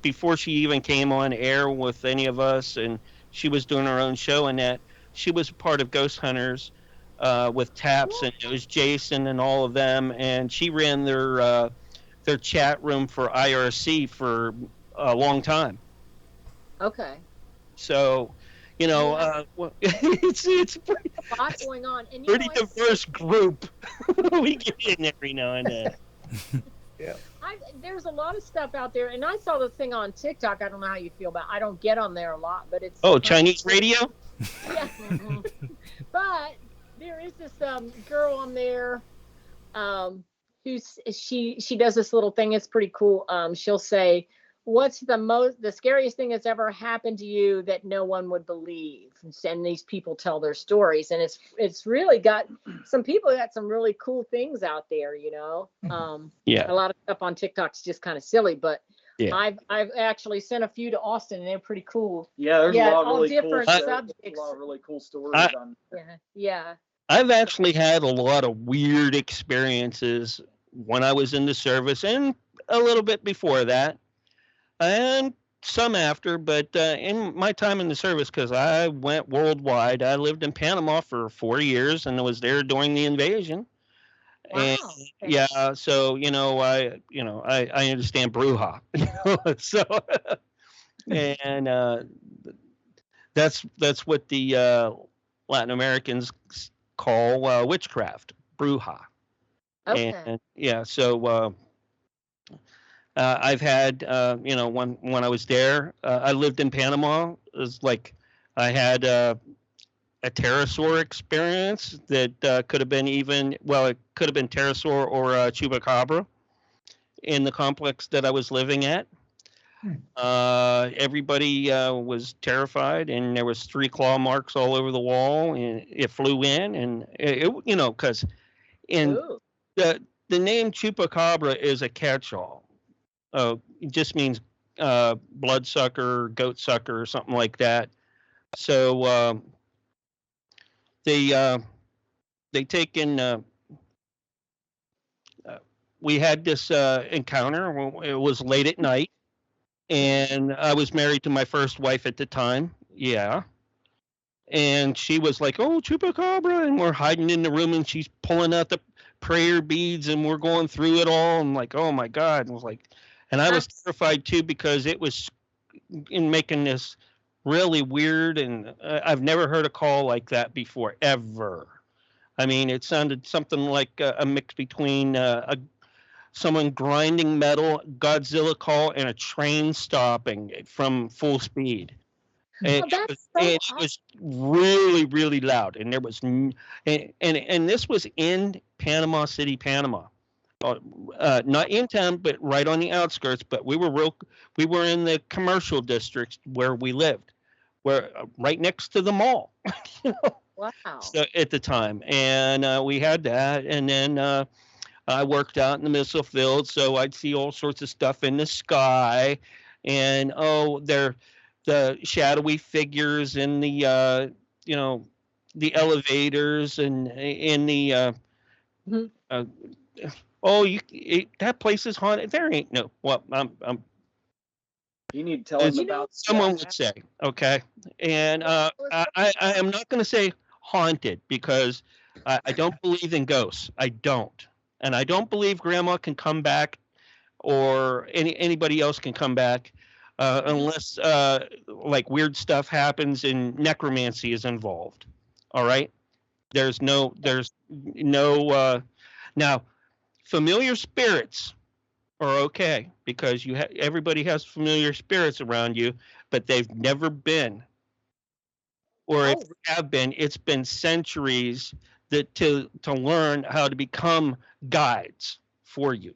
before she even came on air with any of us and she was doing her own show and that, she was part of Ghost Hunters with Taps and it was Jason and all of them. And she ran their chat room for IRC for a long time. Okay. So, it's a lot going on. And pretty diverse group. We get in every now and then. Yeah. There's a lot of stuff out there, and I saw the thing on TikTok. I don't know how you feel about. I don't get on there a lot, but it's Chinese radio. Yeah. But there is this girl on there, she does this little thing. It's pretty cool. She'll say, what's the scariest thing that's ever happened to you that no one would believe? And these people tell their stories, and it's really got some people got some really cool things out there, A lot of stuff on TikTok's just kind of silly, but I've actually sent a few to Austin, and they're pretty cool. Yeah, there's a lot of really different cool subjects. A lot of really cool stories on. Yeah. I've actually had a lot of weird experiences when I was in the service, and a little bit before that. And some after, but in my time in the service, because I went worldwide, I lived in Panama for 4 years and I was there during the invasion. Wow. And yeah, so I understand Bruja, so and that's what the Latin Americans call witchcraft, Bruja. Okay. And yeah, so. I've had, when I was there, I lived in Panama. It was like I had a pterosaur experience that could have been it could have been pterosaur or chupacabra in the complex that I was living at. Everybody was terrified, and there was 3 claw marks all over the wall, and it flew in, and because the name chupacabra is a catch-all. It just means bloodsucker, goat sucker, or something like that. So they take in. We had this encounter. It was late at night, and I was married to my first wife at the time. Yeah. And she was like, "Oh, chupacabra," and we're hiding in the room, and she's pulling out the prayer beads, and we're going through it all. I'm like, "Oh my God!" And I was like. And I was terrified too because it was making this really weird, and I've never heard a call like that before, ever. I mean, it sounded something like a mix between someone grinding metal, Godzilla call, and a train stopping from full speed. And it was really, really loud. And there was, and this was in Panama City, Panama. Not in town, but right on the outskirts. But we were in the commercial districts where we lived, where right next to the mall. Wow. So at the time, and we had that, and then I worked out in the missile field, so I'd see all sorts of stuff in the sky, and they're the shadowy figures in the the elevators and in the that place is haunted. There ain't no you need to tell them about someone would say, okay, and I am not going to say haunted because I don't believe in ghosts. I don't, and I don't believe Grandma can come back or anybody else can come back. Unless like weird stuff happens and necromancy is involved. All right. There's no now familiar spirits are okay because everybody has familiar spirits around you, but they've never been, or if they have been, it's been centuries to learn how to become guides for you.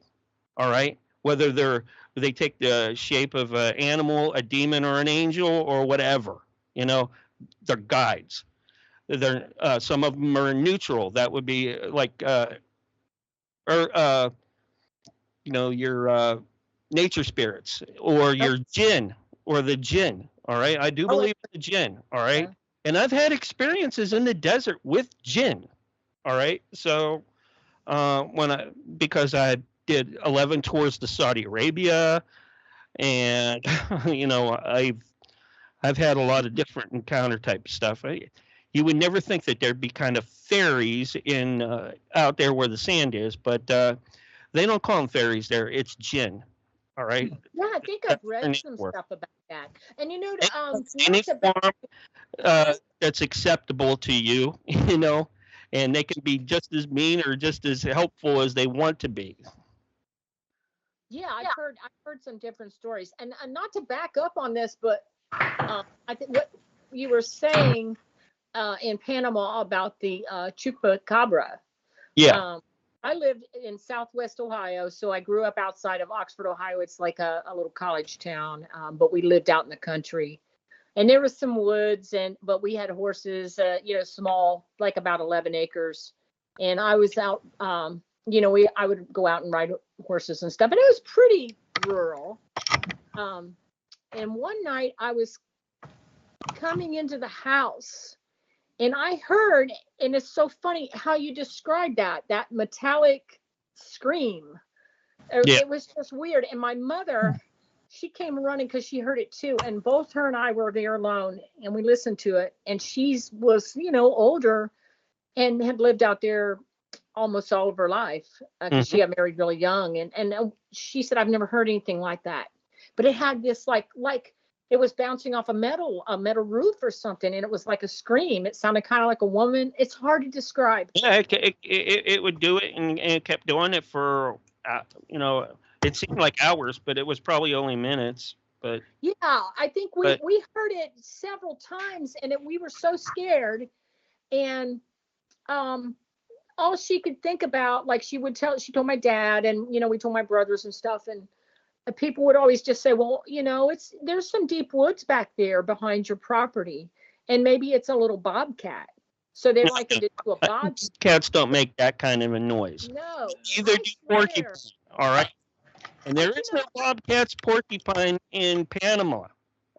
All right. Whether they take the shape of an animal, a demon, or an angel, or whatever. They're guides. They're some of them are neutral. That would be like your nature spirits or your jinn or the jinn. All right, I do believe in the jinn. All right, and I've had experiences in the desert with jinn. All right, so because I did 11 tours to Saudi Arabia, and I've had a lot of different encounter type stuff. You would never think that there'd be kind of fairies in out there where the sand is, but they don't call them fairies there. It's jinn. All right. Yeah, I think I've read some stuff about that. And any form that's acceptable to you, and they can be just as mean or just as helpful as they want to be. Yeah, I've heard some different stories, and not to back up on this, but I think what you were saying in Panama about the chupacabra. Yeah. I lived in Southwest Ohio, so I grew up outside of Oxford, Ohio. It's like a little college town, but we lived out in the country, and there was some woods, but we had horses, small, like about 11 acres, and I was out. I would go out and ride horses and stuff, and it was pretty rural. And one night I was coming into the house, and I heard, and it's so funny how you described that metallic scream. Yeah. It was just weird. And my mother, she came running because she heard it too. And both her and I were there alone, and we listened to it. And she was, older and had lived out there almost all of her life because she got married really young, and she said, I've never heard anything like that, but it had this like it was bouncing off a metal roof or something, and it was like a scream. It sounded kind of like a woman. It's hard to describe. Yeah, it would do it, and it kept doing it for it seemed like hours, but it was probably only minutes. But yeah, I think we heard it several times, and we were so scared, and all she could think about, like she told my dad, and we told my brothers and stuff, and people would always just say, well, there's some deep woods back there behind your property, and maybe it's a little bobcat. So they likened it to a bobcat. Cats don't make that kind of a noise. No. Neither do porcupine. All right. And there is no bobcats, porcupine in Panama.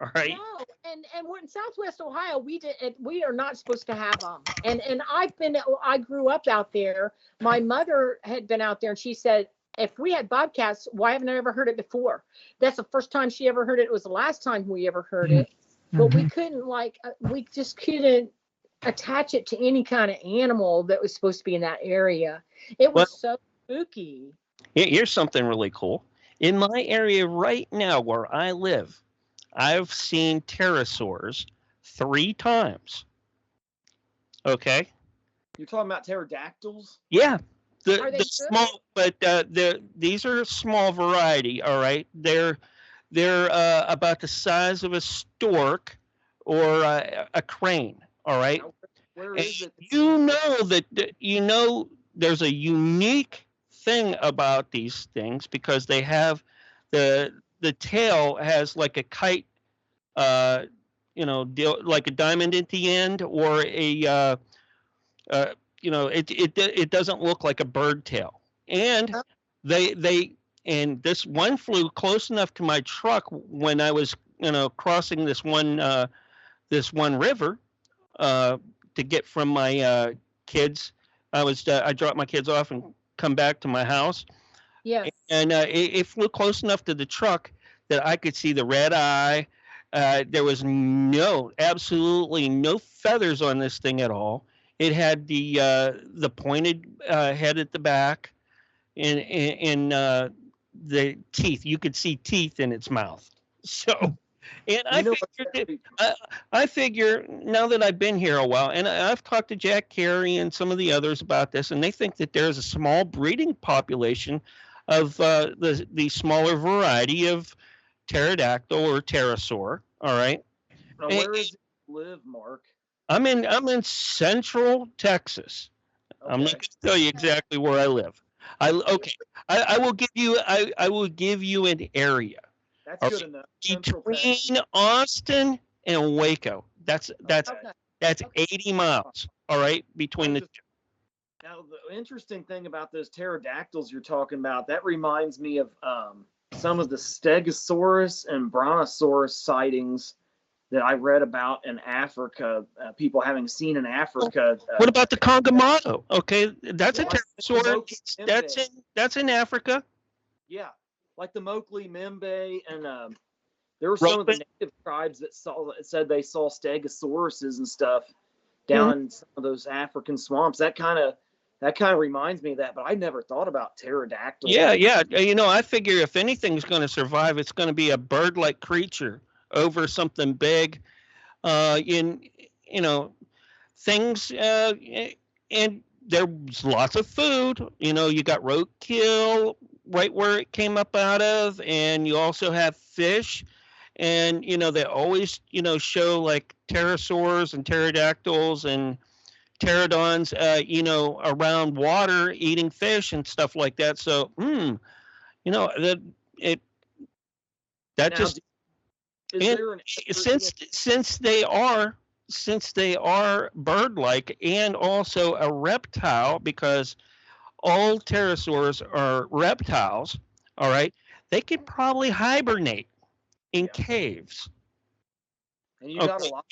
All right. No, and we're in Southwest Ohio. We are not supposed to have them. And I grew up out there. My mother had been out there, and she said, if we had bobcats, why haven't I ever heard it before? That's the first time she ever heard it. It was the last time we ever heard it. But we couldn't we just couldn't attach it to any kind of animal that was supposed to be in that area. It was so spooky. Here's something really cool. In my area right now where I live, I've seen pterosaurs 3 times. Okay. You're talking about pterodactyls? Yeah. Are they the good? small, but these are a small variety. All right, they're about the size of a stork or a crane. All right, Now, where and is it? you know there's a unique thing about these things because they have the tail has like a kite, like a diamond at the end, or a it doesn't look like a bird tail. And they and this one flew close enough to my truck when I was crossing this one river to get from my kids. I dropped my kids off and come back to my house. Yes. And it flew close enough to the truck that I could see the red eye. There was absolutely no feathers on this thing at all. It had the pointed head at the back, and the teeth. You could see teeth in its mouth. So, and I figure now that I've been here a while, and I've talked to Jack Carey and some of the others about this, and they think that there's a small breeding population of the smaller variety of pterodactyl or pterosaur. All right. Now, where does it live, Mark? I'm in central Texas. Okay. I'm not going to tell you exactly where I live. I will give you I will give you an area. That's good enough. Between Austin and Waco. That's 80 miles. All right, between the two. Now, the interesting thing about those pterodactyls you're talking about, that reminds me of some of the Stegosaurus and Brontosaurus sightings that I read about in Africa, people having seen in Africa. What about the Congamato? Okay, that's a pterosaur. That's in Africa. Yeah, like the Mokele Membe, and there were some of the native tribes that said they saw Stegosauruses and stuff down in some of those African swamps. That kind of reminds me of that, but I never thought about pterodactyls. Yeah. I figure if anything's going to survive, it's going to be a bird-like creature over something big. Things, and there's lots of food. You got roadkill right where it came up out of, and you also have fish. And they always show like pterosaurs and pterodactyls and pterodons, around water eating fish and stuff like that. So, since they are bird-like and also a reptile, because all pterosaurs are reptiles, all right, they could probably hibernate in caves. And you got a lot.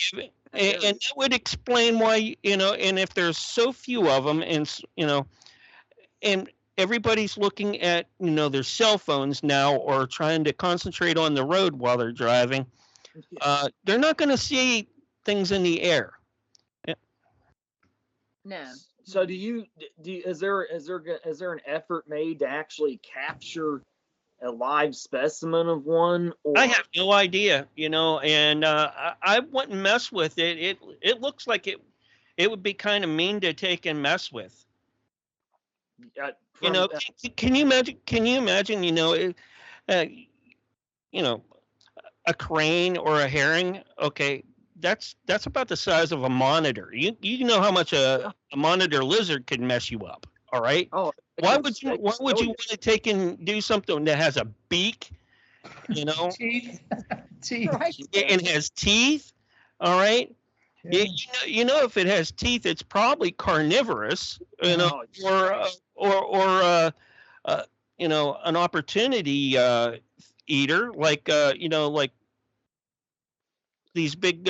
And that would explain why, and if there's so few of them, and everybody's looking at, their cell phones now or trying to concentrate on the road while they're driving, they're not going to see things in the air. Yeah. No. So is there an effort made to actually capture a live specimen of one? Or? I have no idea, and I wouldn't mess with it. It looks like it would be kind of mean to take and mess with. Can you imagine? A crane or a herring. Okay, that's about the size of a monitor. You know how much a monitor lizard could mess you up. All right. Oh, why would you want to take and do something that has a beak? Teeth. Right. And has teeth. All right. Yeah. If it has teeth, it's probably carnivorous. Or an opportunity eater, like like these big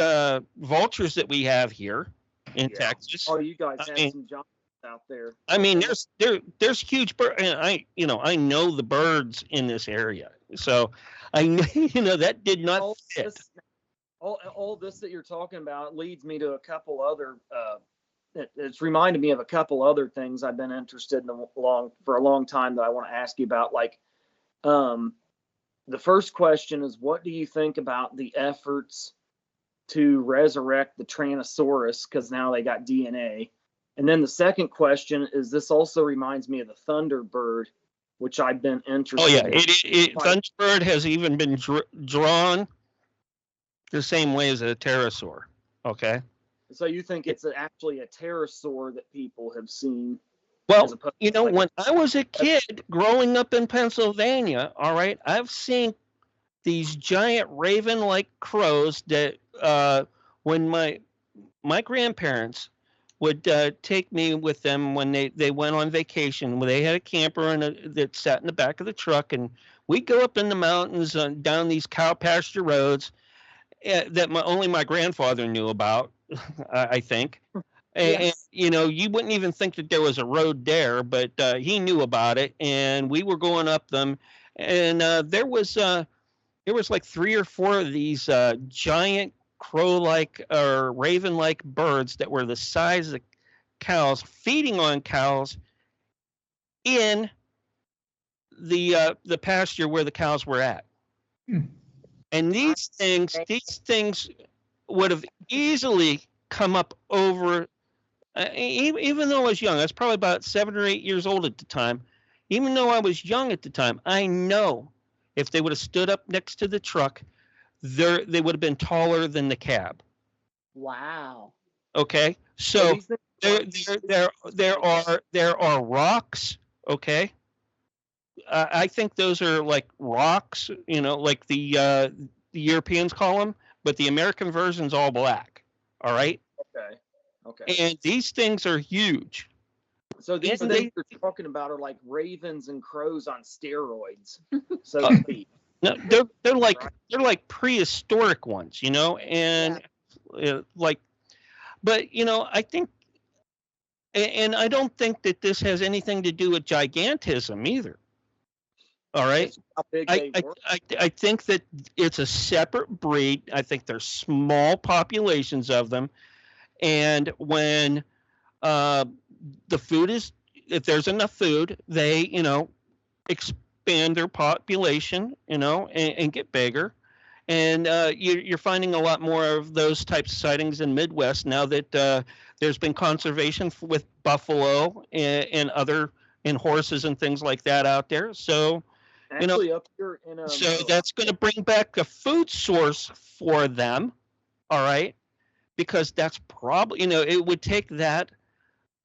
vultures that we have here in Texas. Oh, you guys have some giants out there. I mean, there's huge birds, and I know the birds in this area, so I know that did not fit. All this that you're talking about leads me to a couple other. It's reminded me of a couple other things I've been interested in for a long time that I want to ask you about. Like, the first question is, what do you think about the efforts to resurrect the Tyrannosaurus? Because now they got DNA. And then the second question is, this also reminds me of the Thunderbird, which I've been interested in. Thunderbird has even been drawn the same way as a pterosaur. Okay. So you think it's actually a pterosaur that people have seen? Well, when I was a kid growing up in Pennsylvania, all right, I've seen these giant raven-like crows that when my grandparents would take me with them when they went on vacation, when they had a camper that sat in the back of the truck, and we'd go up in the mountains down these cow pasture roads that only my grandfather knew about, I think. And, you wouldn't even think that there was a road there, but he knew about it, and we were going up them, and there was like 3 or 4 of these giant crow-like or raven-like birds that were the size of cows, feeding on cows in the pasture where the cows were at. And these things would have easily come up over. Even though I was young, I was probably about 7 or 8 years old at the time. Even though I was young at the time, I know if they would have stood up next to the truck, they would have been taller than the cab. Wow. Okay, so there are rocks. Okay, I think those are like rocks. Like the Europeans call them, but the American version's all black. All right. Okay. And these things are huge. So these things you're talking about are like ravens and crows on steroids, so to speak. No, they're like prehistoric ones, and but I think, and I don't think that this has anything to do with gigantism either. All right. How big they were. I think that it's a separate breed. I think there's small populations of them. And when the food if there's enough food, they, expand their population, and get bigger. And you're finding a lot more of those types of sightings in Midwest now that there's been conservation with buffalo and horses and things like that out there. So, actually, up here in so that's going to bring back a food source for them. All right. Because that's probably, it would take that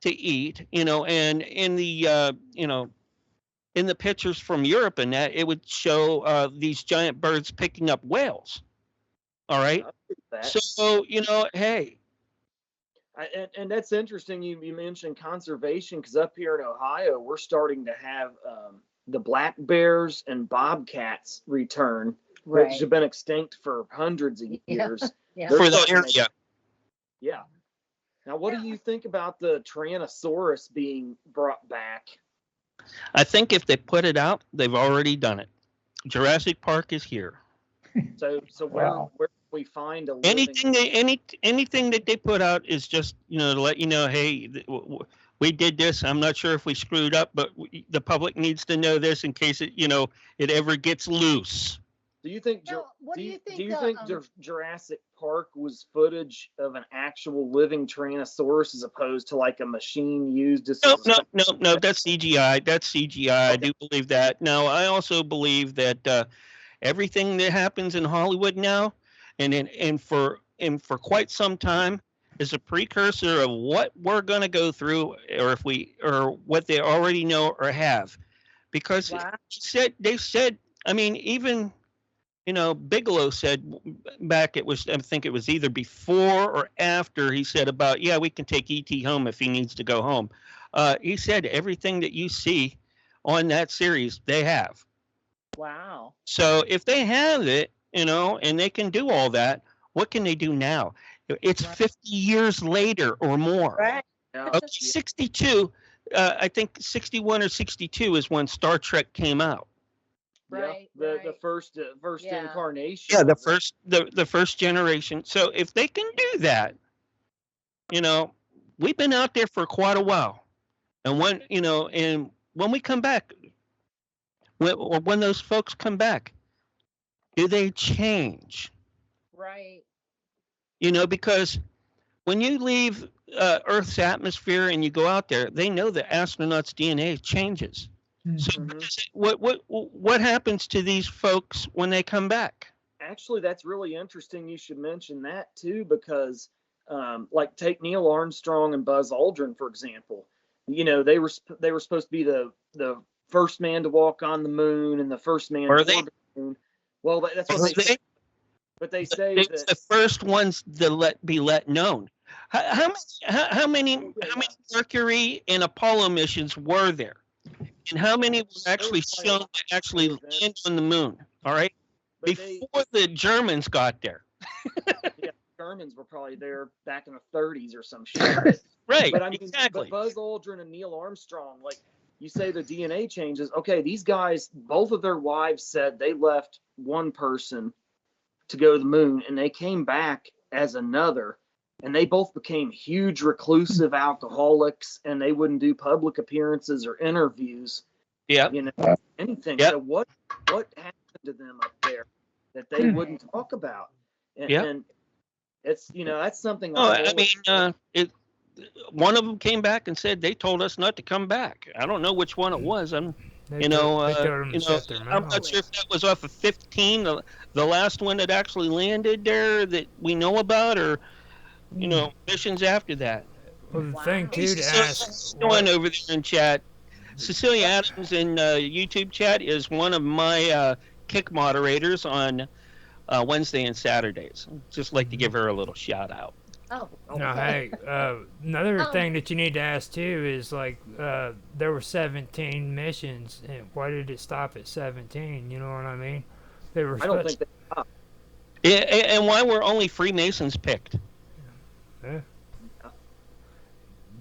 to eat, and in the, in the pictures from Europe and that, it would show these giant birds picking up whales. All right. So, hey. And that's interesting. You mentioned conservation, because up here in Ohio, we're starting to have the black bears and bobcats return, which have been extinct for hundreds of years. Yeah. For the area. Yeah. Now, what do you think about the Tyrannosaurus being brought back? I think if they put it out, they've already done it. Jurassic Park is here. So where can we find a anything that they put out is just to let you know, hey, we did this. I'm not sure if we screwed up, but the public needs to know this in case it ever gets loose. Do you think? Do you think Jurassic Park was footage of an actual living Tyrannosaurus as opposed to like a machine used as? No. That's CGI. That's CGI. I do believe that. Now, I also believe that everything that happens in Hollywood now, and for quite some time, is a precursor of what we're going to go through, or what they already know or have, because they said. I mean, even. Bigelow said back, I think it was either before or after, he said about, we can take E.T. home if he needs to go home. He said everything that you see on that series, they have. Wow. So if they have it, and they can do all that, what can they do now? It's 50 years later or more. Right. Okay, 62, I think 61 or 62 is when Star Trek came out. Right. The first incarnation. Yeah, the first generation. So if they can do that, we've been out there for quite a while, and when we come back, when those folks come back, do they change? Right. Because when you leave Earth's atmosphere and you go out there, they know the astronauts' DNA changes. So what happens to these folks when they come back? Actually, that's really interesting. You should mention that too, because like take Neil Armstrong and Buzz Aldrin, for example. You know, they were supposed to be the first man to walk on the moon and the first man to orbit the moon. Well, that's what they say. But they say that the first ones to be let known. How many Mercury and Apollo missions were there? And how many were actually shown to actually land on the moon? All right. Before the Germans got there. Yeah, Germans were probably there back in the 30s or some shit. Right. But I mean, exactly. But Buzz Aldrin and Neil Armstrong, like you say, the DNA changes. Okay, these guys, both of their wives said they left one person to go to the moon, and they came back as another. And they both became huge reclusive alcoholics, and they wouldn't do public appearances or interviews. Yeah. You know, anything. Yep. So what happened to them up there that they wouldn't talk about? And it's, you know, that's something. I mean, one of them came back and said they told us not to come back. I don't know which one it was. I'm not sure if that was off of 15, the last one that actually landed there that we know about, or missions after that. Well, the thing too to ask. Going over there in chat, Cecilia Adams in YouTube chat is one of my kick moderators on Wednesday and Saturdays. Just like to give her a little shout out. Oh. No, hey, another thing that you need to ask too is like there were 17 missions, and why did it stop at 17? You know what I mean? I don't think they stopped. And why were only Freemasons picked? Yeah.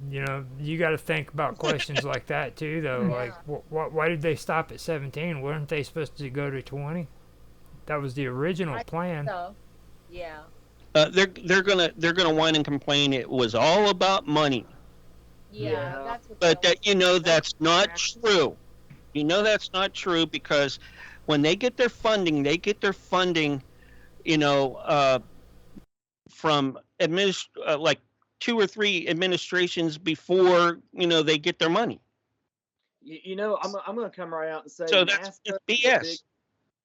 You know, you got to think about questions like that too, though. Yeah. Like, why did they stop at 17? Weren't they supposed to go to 20? That was the original plan. So, yeah. They're gonna whine and complain. It was all about money. Yeah. That's what But that's not true. You know that's not true because when they get their funding, from like 2 or 3 administrations before they get their money. I'm going to come right out and say so. That's BS.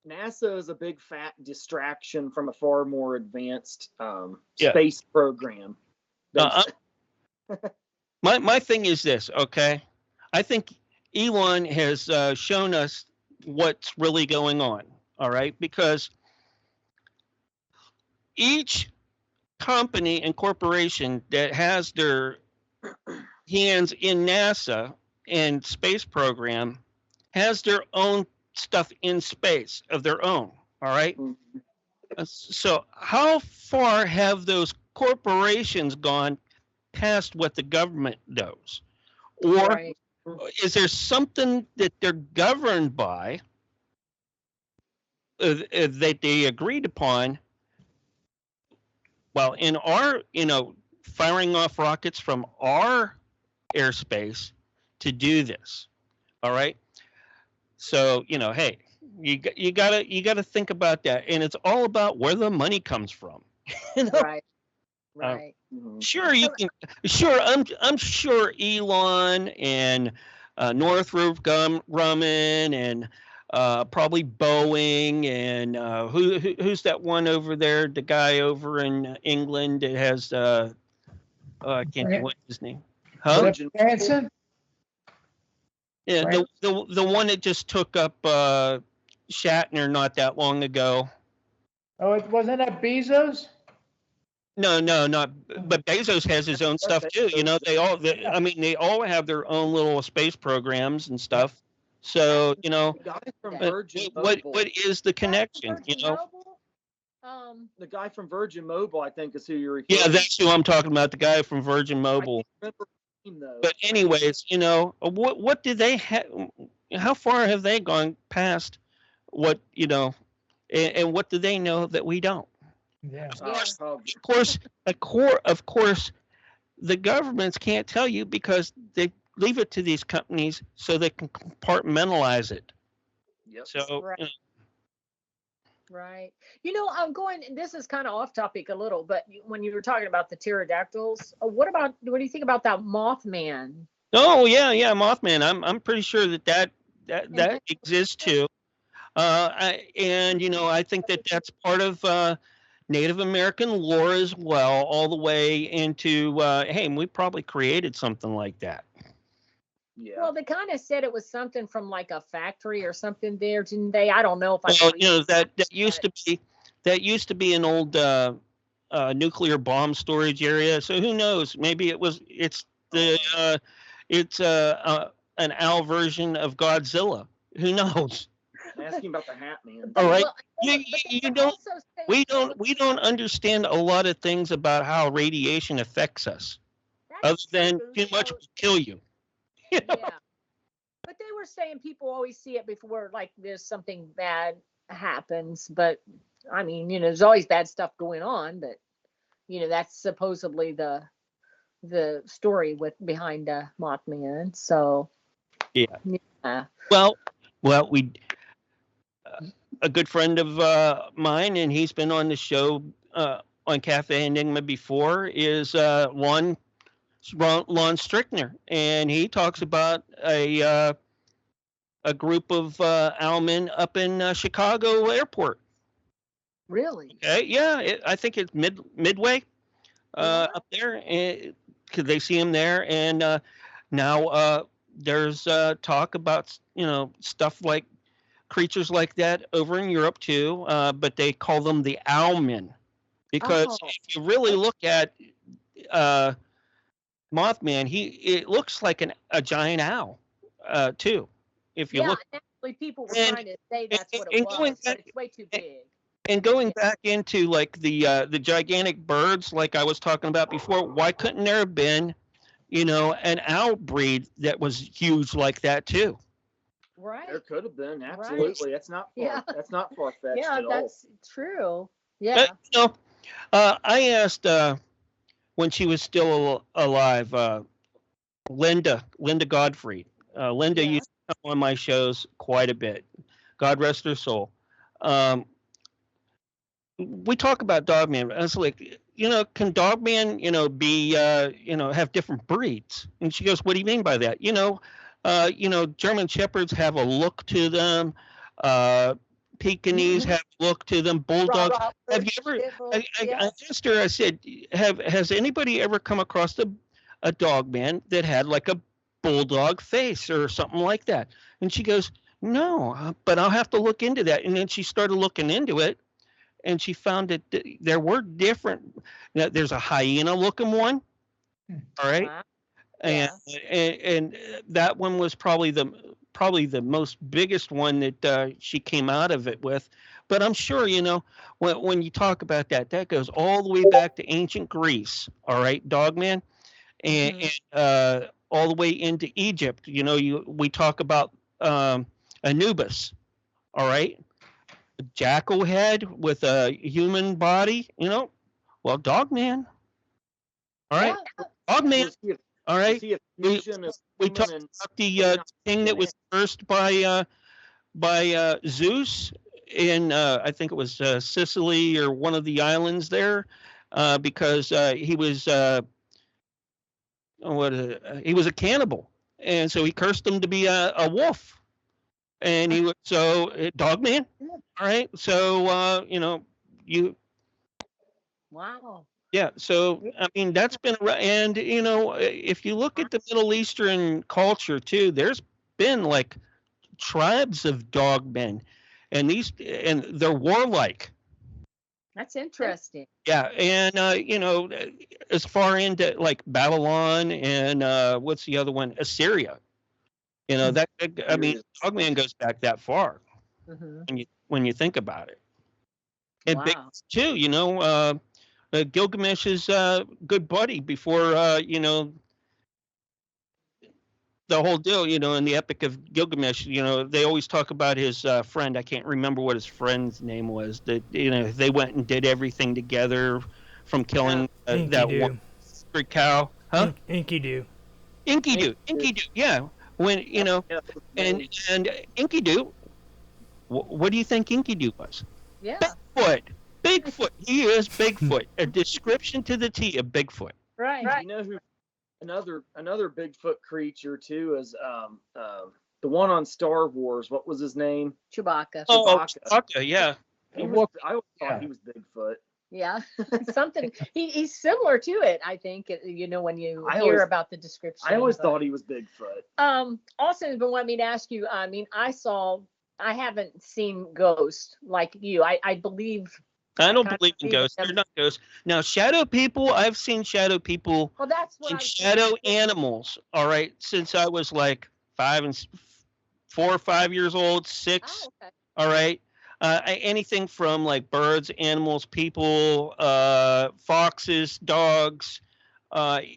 NASA is a big fat distraction from a far more advanced space program. My thing is this, okay? I think Elon has shown us what's really going on, all right? Because each company and corporation that has their hands in NASA and space program has their own stuff in space of their own, all right? So how far have those corporations gone past what the government knows? Or is there something that they're governed by that they agreed upon? Well, in our, firing off rockets from our airspace to do this, all right? So, hey, you gotta think about that, and it's all about where the money comes from. Right. Sure, you can. Sure, I'm sure Elon and Northrop Grumman and probably Boeing and who's that one over there? The guy over in England that has I can't think what his name. Huh? Branson? Yeah, the one that just took up Shatner not that long ago. Oh, it wasn't that Bezos? No, not. But Bezos has his own stuff too. They all have their own little space programs and stuff. So what is the connection? The guy from Virgin Mobile, I think, is who you're referring to. Yeah, that's who I'm talking about. The guy from Virgin Mobile. I can't remember his name, though. But anyways, what do they have? How far have they gone past what and what do they know that we don't? Yeah. Of course, the governments can't tell you because they leave it to these companies so they can compartmentalize it. Yep. So, Right. This is kind of off topic a little, but when you were talking about the pterodactyls, what do you think about that Mothman? Oh yeah, Mothman. I'm pretty sure that exists too. I think that's part of Native American lore as well, all the way into hey, we probably created something like that. Yeah. Well, they kind of said it was something from like a factory or something there, didn't they? I don't know if I. Well, that used to be an old nuclear bomb storage area. So who knows? Maybe it's an owl version of Godzilla. Who knows? Asking about the Hat Man. All right. We don't understand a lot of things about how radiation affects us, other than too much will kill you. Yeah. But they were saying people always see it before, like there's something bad happens. But I mean, there's always bad stuff going on. But that's supposedly the story behind Mothman. So yeah. Well, we a good friend of mine, and he's been on the show on Cafe Enigma before, is Lon Strickner, and he talks about a group of owlmen up in Chicago Airport. Really? Okay, yeah, I think it's Midway up there, because they see him there, and now there's talk about stuff like creatures like that over in Europe too, but they call them the owlmen, because if you really look at Mothman, it looks like a giant owl too. If you look, actually, people were trying to say that's what it was, but it's way too big. And going back into like the gigantic birds, like I was talking about before, why couldn't there have been, an owl breed that was huge like that too? Right. There could have been, absolutely. Right. That's not far fetched. Yeah, that's true. Yeah. I asked when she was still alive, Linda Godfrey. Linda used to come on my shows quite a bit. God rest her soul. We talk about Dogman. I was like, can Dogman, be, have different breeds? And she goes, what do you mean by that? German Shepherds have a look to them. Pekingese have a look to them. Bulldogs. Have you ever? I asked her. I said, has anybody ever come across a Dogman that had like a bulldog face or something like that? And she goes, no, but I'll have to look into that. And then she started looking into it, and she found that there were different. There's a hyena-looking one. All right. Wow. And that one was probably the most biggest one that she came out of it with. But I'm sure, when you talk about that goes all the way back to ancient Greece. All right, Dogman, and all the way into Egypt. We talk about Anubis. All right, a jackal head with a human body. Well, Dogman. All right, Dogman. All right, we talked about the thing that was cursed by Zeus in I think it was Sicily or one of the islands there, because he was he was a cannibal, and so he cursed him to be a wolf, and he was Dogman. All right, so you. Wow. Yeah, so I mean that's been, and if you look at the Middle Eastern culture too, there's been like tribes of dogmen, and they're warlike. That's interesting. Yeah, and as far into like Babylon and what's the other one, Assyria. That I mean, Dogman goes back that far when you think about it. And big too, Gilgamesh's good buddy before, the whole deal, in the Epic of Gilgamesh, they always talk about his friend. I can't remember what his friend's name was. That they went and did everything together, from killing that one cow. Huh? Enkidu. Enkidu. Yeah. When and Enkidu. What do you think Enkidu was? Yeah. Bigfoot. He is Bigfoot. A description to the T of Bigfoot. Right. You know who another Bigfoot creature too is the one on Star Wars. What was his name? Chewbacca. Oh, Chewbacca, yeah. I always thought he was Bigfoot. Yeah, something. He's similar to it, I think. When you hear about the description. I always thought he was Bigfoot. Austin has been wanting me to ask you. I mean, I haven't seen ghosts like you. I believe. I don't believe in ghosts. They're not ghosts. Now, shadow people, I've seen shadow people. Well, that's what and shadow animals. All right, since I was like 4 or 5 years old, 6. Oh, okay. All right. Anything from like birds, animals, people, foxes, dogs,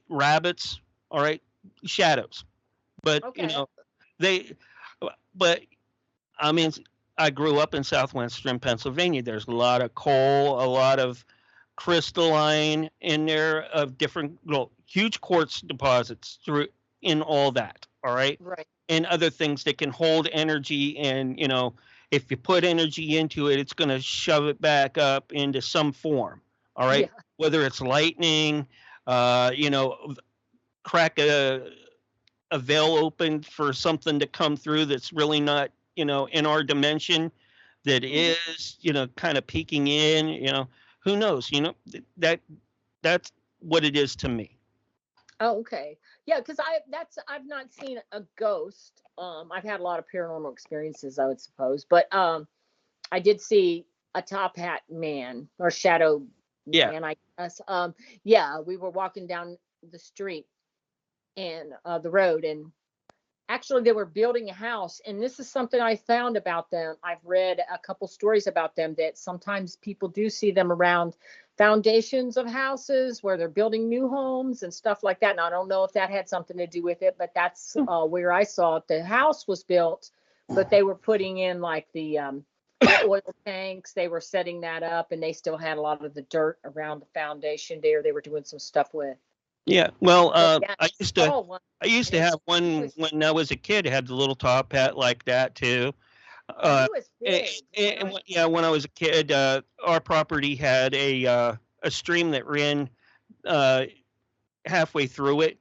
rabbits. All right, shadows. But Okay. But I mean, I grew up in southwestern Pennsylvania. There's a lot of coal, a lot of crystalline in there of different huge quartz deposits in all that. All right. Right. And other things that can hold energy, and if you put energy into it, it's going to shove it back up into some form. All right. Yeah. Whether it's lightning, crack a veil open for something to come through that's really not, in our dimension, that is, kind of peeking in, who knows, that's what it is to me. Oh, okay. Yeah, because I've not seen a ghost. I've had a lot of paranormal experiences, I would suppose, but I did see a top hat man or shadow man, I guess. We were walking down the street and the road, and actually they were building a house, and this is something I found about them. I've read a couple stories about them that sometimes people do see them around foundations of houses where they're building new homes and stuff like that. And I don't know if that had something to do with it, but that's where I saw it. The house was built, but they were putting in like the oil tanks. They were setting that up, and they still had a lot of the dirt around the foundation there. They were doing some stuff with. Yeah, well, I used to have one when I was a kid. Had the little top hat like that too. When I was a kid, our property had a stream that ran halfway through it,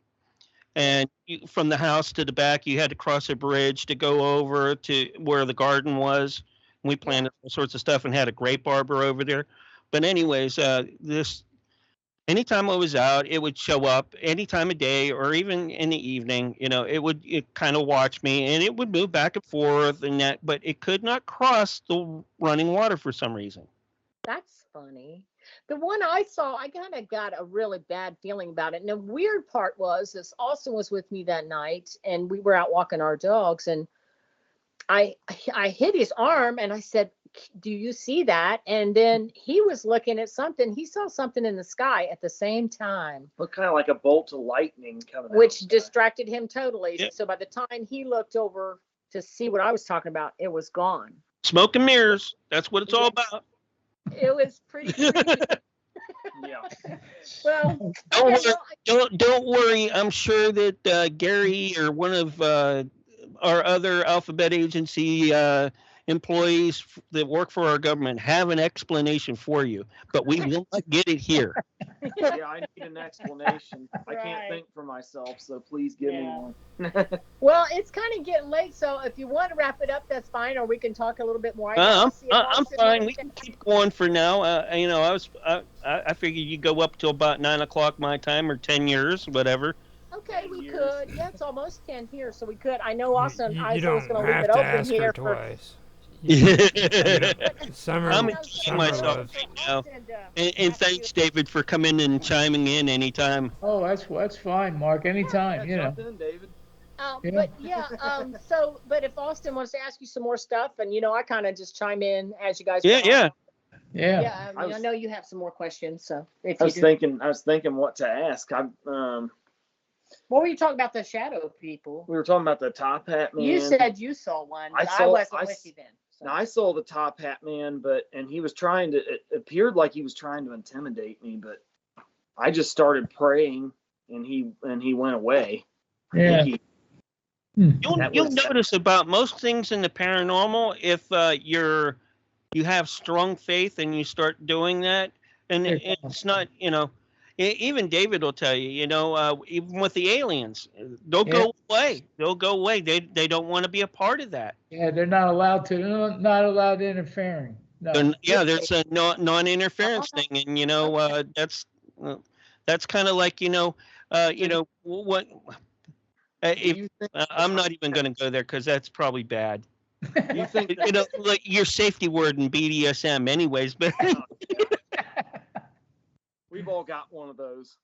and from the house to the back, you had to cross a bridge to go over to where the garden was. We planted all sorts of stuff and had a grape arbor over there. But anyways, anytime I was out, it would show up any time of day or even in the evening. It kind of watch me, and it would move back and forth and that, but it could not cross the running water for some reason. That's funny. The one I saw, I kind of got a really bad feeling about it. And the weird part was Austin was with me that night, and we were out walking our dogs, and I hit his arm, and I said, "Do you see that?" And then he was looking at something. He saw something in the sky at the same time. Looked kind of like a bolt of lightning coming out. Which distracted him totally. Yeah. So by the time he looked over to see what I was talking about, it was gone. Smoke and mirrors. That's what it's all about. It was pretty creepy. Yeah. Well, don't worry. I'm sure that Gary or one of our other Alphabet Agency employees that work for our government have an explanation for you, but we will not get it here. Yeah, I need an explanation. Right. I can't think for myself, so please give me one. Well, it's kind of getting late, so if you want to wrap it up, that's fine, or we can talk a little bit more. I'm fine. We can keep going for now. I figured you go up till about 9 o'clock my time, or 10 years, whatever. Okay, we could. Yeah, it's almost 10 here, so we could. I know Austin. You I was don't going to leave have it to open ask here her for. twice. Summer, I'm enjoying myself right now. And thanks, David, for coming and chiming in anytime. Oh, that's fine, Mark. Anytime, David. But if Austin wants to ask you some more stuff, and I kind of just chime in as you guys. Yeah. I know you have some more questions, so if I was thinking what to ask. What were you talking about, the shadow people? We were talking about the top hat man. You said you saw one. I wasn't with you then. So. Now, I saw the top hat man, and he was it appeared like he was trying to intimidate me, but I just started praying, and he went away. Yeah. You'll notice about most things in the paranormal, if you're you have strong faith and you start doing that, and it's not, even David will tell you, even with the aliens, they'll go away. They'll go away. They don't want to be a part of that. Yeah, they're not allowed to. They're not allowed interfering. No. There's a non-interference thing, and that's kind of like what. I'm not even going to go there because that's probably bad. You think like your safety word in BDSM, anyways. But we've all got one of those,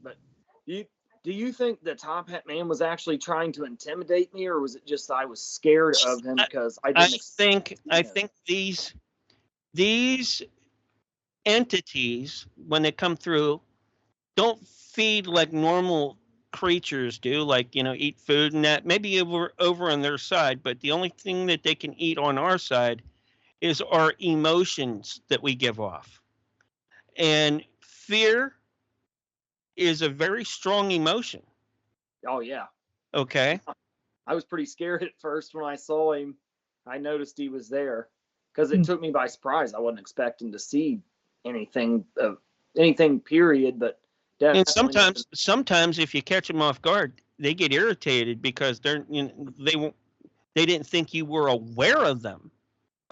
But do you think the Top Hat Man was actually trying to intimidate me, or was it just I was scared of him because I didn't? I think these entities, when they come through, don't feed like normal creatures do, like eat food and that, maybe over on their side, but the only thing that they can eat on our side is our emotions that we give off. And fear is a very strong emotion. Oh yeah. Okay. I was pretty scared at first when I saw him. I noticed he was there because it took me by surprise. I wasn't expecting to see anything period, but and sometimes if you catch them off guard, they get irritated because they didn't think you were aware of them.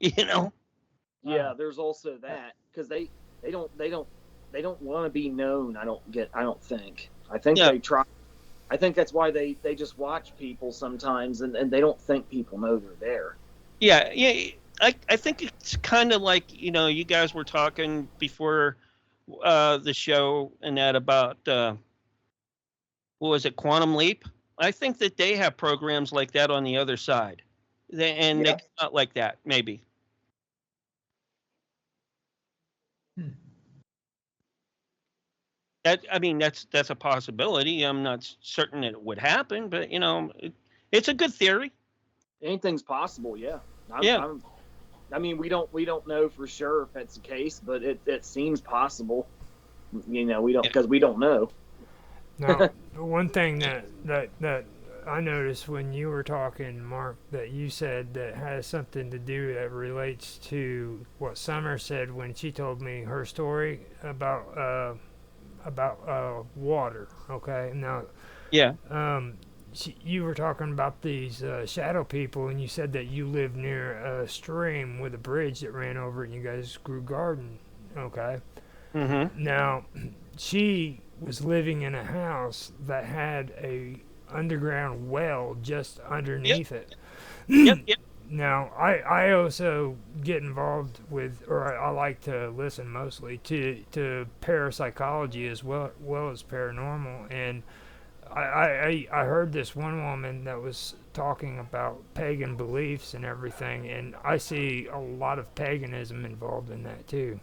Yeah, there's also that because they don't want to be known. I don't think. I think they try. I think that's why they just watch people sometimes and they don't think people know they're there. Yeah. I think it's kind of like, you guys were talking before the show and that about what was it, Quantum Leap? I think that they have programs like that on the other side. They not like that, maybe. That's a possibility. I'm not certain that it would happen, but it's a good theory. Anything's possible, yeah. We don't know for sure if that's the case, but it seems possible. We don't because we don't know. Now, one thing that I noticed when you were talking, Mark, that you said that has something to do that relates to what Summer said when she told me her story about water. Okay, now. Yeah. You were talking about these shadow people, and you said that you live near a stream with a bridge that ran over it, and you guys grew garden. Okay. Mm-hmm. Now, she was living in a house that had a underground well just underneath it. Yep. Now, I also get involved with, or I like to listen mostly to parapsychology as well as paranormal, and I heard this one woman that was talking about pagan beliefs and everything, and I see a lot of paganism involved in that too.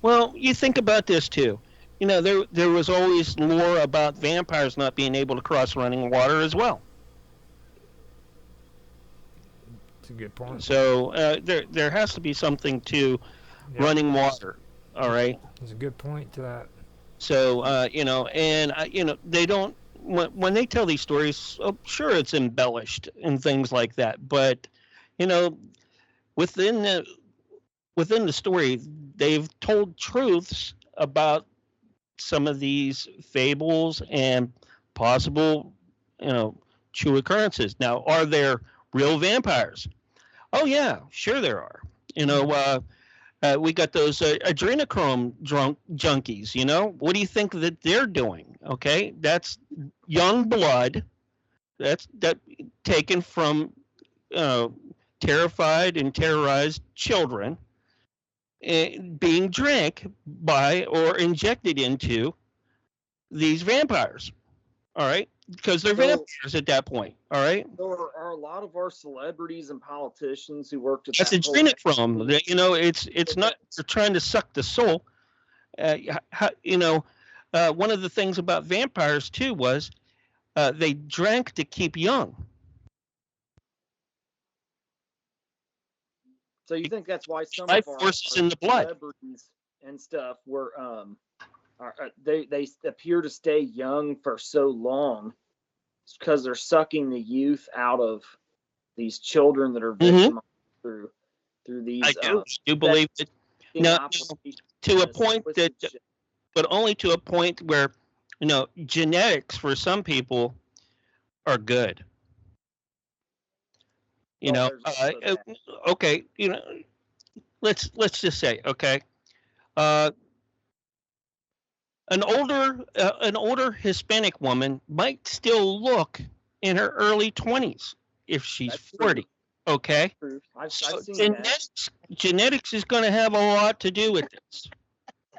Well, you think about this too. There was always lore about vampires not being able to cross running water as well. That's a good point. So there has to be something to running water. All right. There's a good point to that. So they don't. When they tell these stories, sure, it's embellished and things like that. But, within the story, they've told truths about some of these fables and possible, true occurrences. Now, are there real vampires? Oh, yeah, sure there are. We got those adrenochrome junkies, What do you think that they're doing? Okay, that's young blood that taken from terrified and terrorized children being drank by or injected into these vampires. All right, because they're vampires at that point. All right. There are a lot of our celebrities and politicians who worked at that's adrenochrome. It's not they're trying to suck the soul. One of the things about vampires too was they drank to keep young. So you think that's why some of our forces in the blood celebrities and stuff were they appear to stay young for so long because they're sucking the youth out of these children that are victimized through through these. I do believe that. No, to a point that, but only to a point where, genetics for some people are good. Okay, let's just say, okay, an older Hispanic woman might still look in her early 20s if she's 40. True. Okay, I've so seen genetics is going to have a lot to do with this.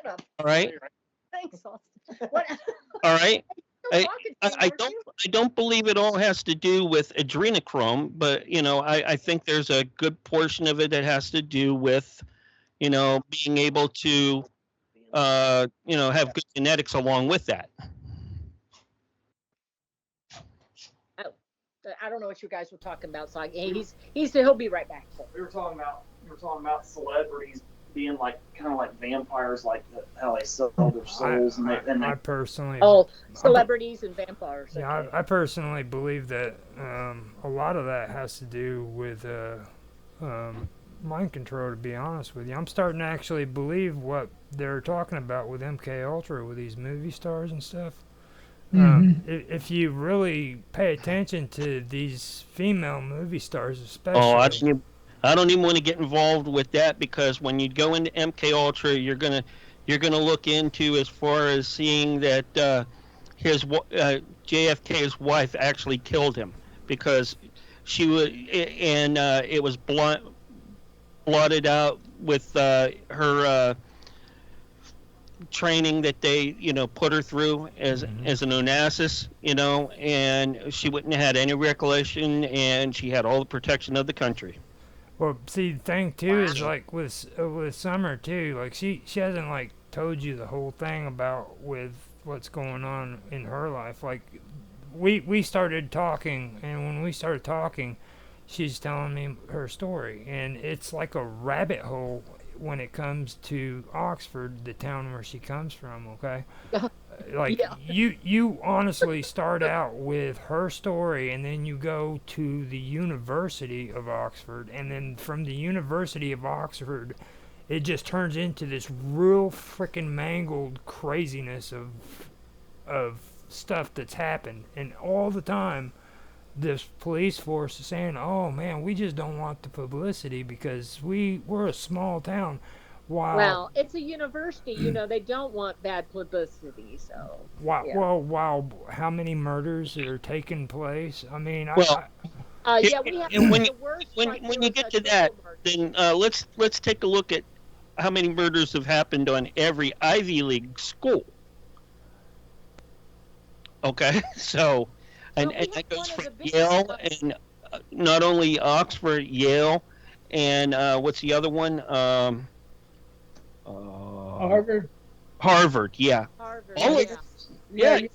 All right. Thanks, Austin. What? All right. I don't believe it all has to do with adrenochrome, but I think there's a good portion of it that has to do with being able to have good genetics along with that. I don't know what you guys were talking about, so he'll be right back. We were talking about celebrities being kind of like vampires, like how they sell their souls. I personally. Celebrities and vampires. Yeah, okay. I personally believe that a lot of that has to do with mind control. To be honest with you, I'm starting to actually believe what they're talking about with MK Ultra, with these movie stars and stuff. If you really pay attention to these female movie stars, especially. I don't even want to get involved with that, because when you go into MK Ultra, you're gonna look into as far as seeing that JFK's wife actually killed him, because she was, and it was blotted out with her training that they put her through as an Onassis, and she wouldn't have had any recollection, and she had all the protection of the country. Well, see, the thing too is with Summer too, she hasn't told you the whole thing about with what's going on in her life. We started talking, and when we started talking, she's telling me her story, and it's like a rabbit hole when it comes to Oxford, the town where she comes from. Okay. You honestly start out with her story, and then you go to the University of Oxford, and then from the University of Oxford, it just turns into this real freaking mangled craziness of stuff that's happened, and all the time this police force is saying, "Oh man, we just don't want the publicity because we're a small town." Well, it's a university, they don't want bad publicity, so. Wow. Yeah. Wow. How many murders are taking place? I mean, we have when the worst. When you get to that, then let's take a look at how many murders have happened on every Ivy League school. Okay, so and that goes for Yale, and not only Oxford, Yale, and what's the other one? Harvard. Harvard, yeah. Harvard, Yale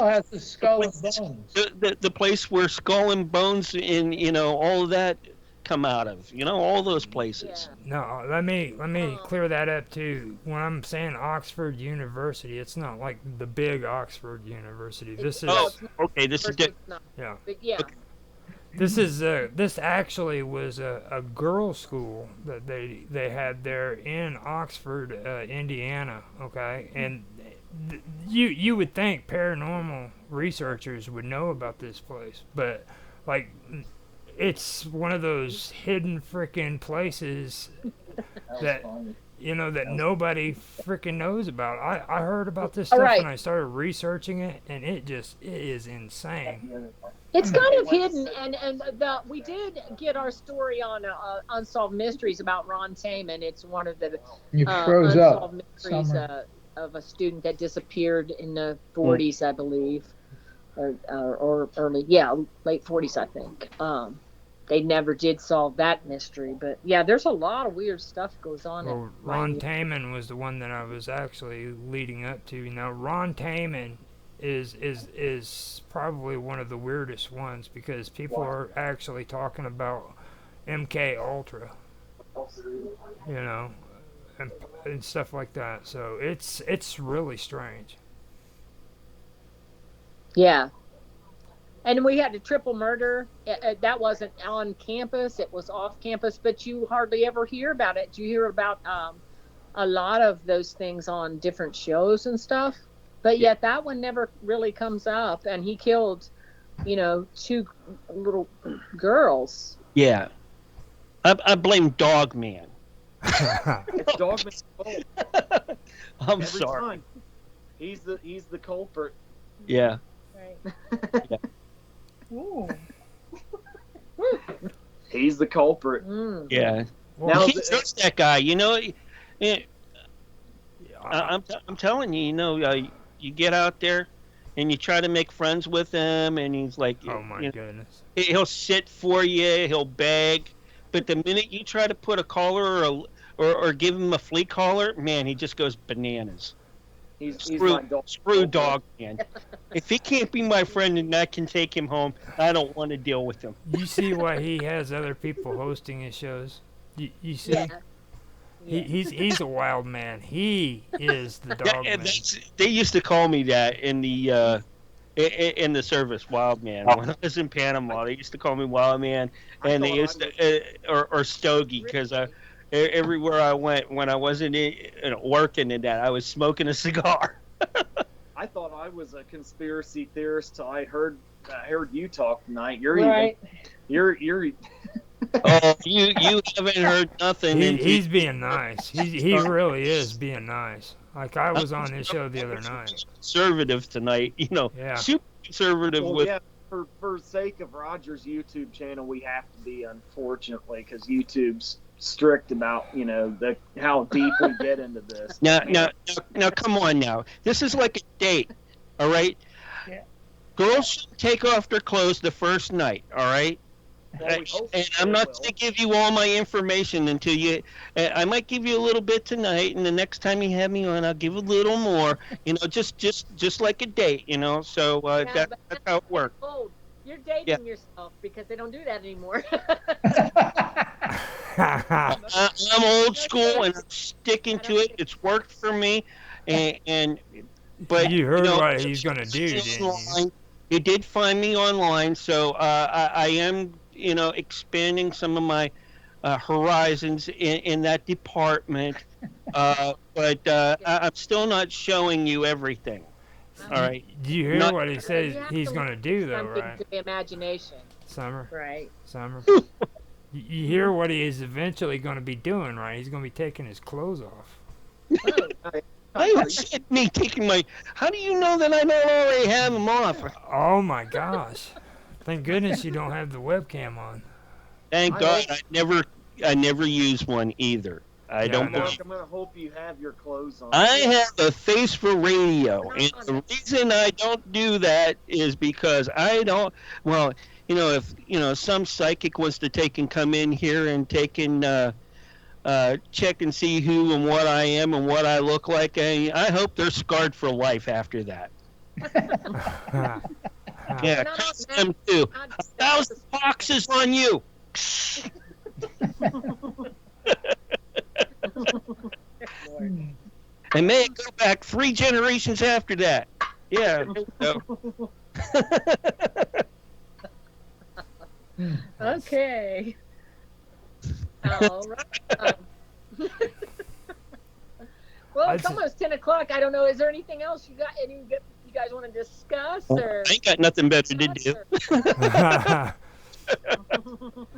has the Skull and Bones. The place where Skull and Bones and all of that come out of. All those places. Yeah. No, let me clear that up too. When I'm saying Oxford University, it's not like the big Oxford University. This is okay. This is different. Yeah. But yeah. Okay. This actually was a girls' school that they had there in Oxford, Indiana. Okay, and you would think paranormal researchers would know about this place, but it's one of those hidden frickin' places that that nobody frickin' knows about. I heard about this stuff and I started researching it, and it is insane. It's kind of hidden, and we did get our story on Unsolved Mysteries about Ron Taman. It's one of the unsolved mysteries of a student that disappeared in the 40s, I believe, or early, late 40s, I think. They never did solve that mystery, but there's a lot of weird stuff goes on. Well, Ron Taman was the one that I was actually leading up to. Ron Taman is probably one of the weirdest ones, because people are actually talking about MK Ultra, and stuff like that. So it's really strange. Yeah. And we had a triple murder. That wasn't on campus; it was off campus. But you hardly ever hear about it. You hear about a lot of those things on different shows and stuff. But yet that one never really comes up. And he killed, 2 little girls. Yeah, I blame Dog Man. It's Dog Man's fault. I'm Every sorry. time. He's the culprit. Yeah. Right. Ooh. He's the culprit. Yeah. Well, Now, He's just that guy. I'm telling you, you get out there and you try to make friends with him, and he's like, oh my goodness. he'll sit for you, he'll beg, but the minute you try to put a collar or give him a flea collar, man, he just goes bananas. He's Screw Dog Man. If he can't be my friend and I can take him home, I don't want to deal with him. You see why he has other people hosting his shows? You see? Yeah. He's a wild man. He is the dog man. They used to call me that in the service, Wild Man. When I was in Panama, they used to call me Wild Man, and they used to or Stogie, because everywhere I went when I wasn't working in that, I was smoking a cigar. I thought I was a conspiracy theorist till I heard you talk tonight. You're Right. you're Oh, you haven't heard nothing. He's being nice. He really is being nice. Like I was on his show the other night. Conservative tonight, Yeah. super conservative with. Yeah, for sake of Roger's YouTube channel, we have to be, unfortunately, because YouTube's strict about how deep we get into this. Now, come on now. This is like a date, all right? Yeah. Girls shouldn't take off their clothes the first night, all right? Well, we hope And they I'm not will. going to give you all my information until you. I might give you a little bit tonight, and the next time you have me on, I'll give a little more. Just like a date, So Yeah, that's how it works. Oh, you're dating yourself because they don't do that anymore. I'm old school, and I'm sticking to it. It's worked for me, but you heard what he's gonna do, didn't you? You did find me online, so I am, expanding some of my horizons in that department. But I'm still not showing you everything. All right. Do you hear what he says You have he's to gonna leave do, though, something right? to the imagination. Summer. Right. Summer. You hear what he is eventually going to be doing, right? He's going to be taking his clothes off. I was me taking my. How do you know that I don't already have them off? Oh my gosh! Thank goodness you don't have the webcam on. Thank God, I never use one either. I don't. know. Mark, I'm gonna hope you have your clothes on. I have a face for radio, and the reason I don't do that is because I don't. Well, if some psychic was to come in here and check and see who and what I am and what I look like, I hope they're scarred for life after that. Yeah, cuss them too. 1,000 boxes on you. And may it go back 3 generations after that. Yeah. Okay. All right. Well, it's almost 10 o'clock. I don't know. Is there anything else you guys want to discuss? Or I ain't got nothing better to do.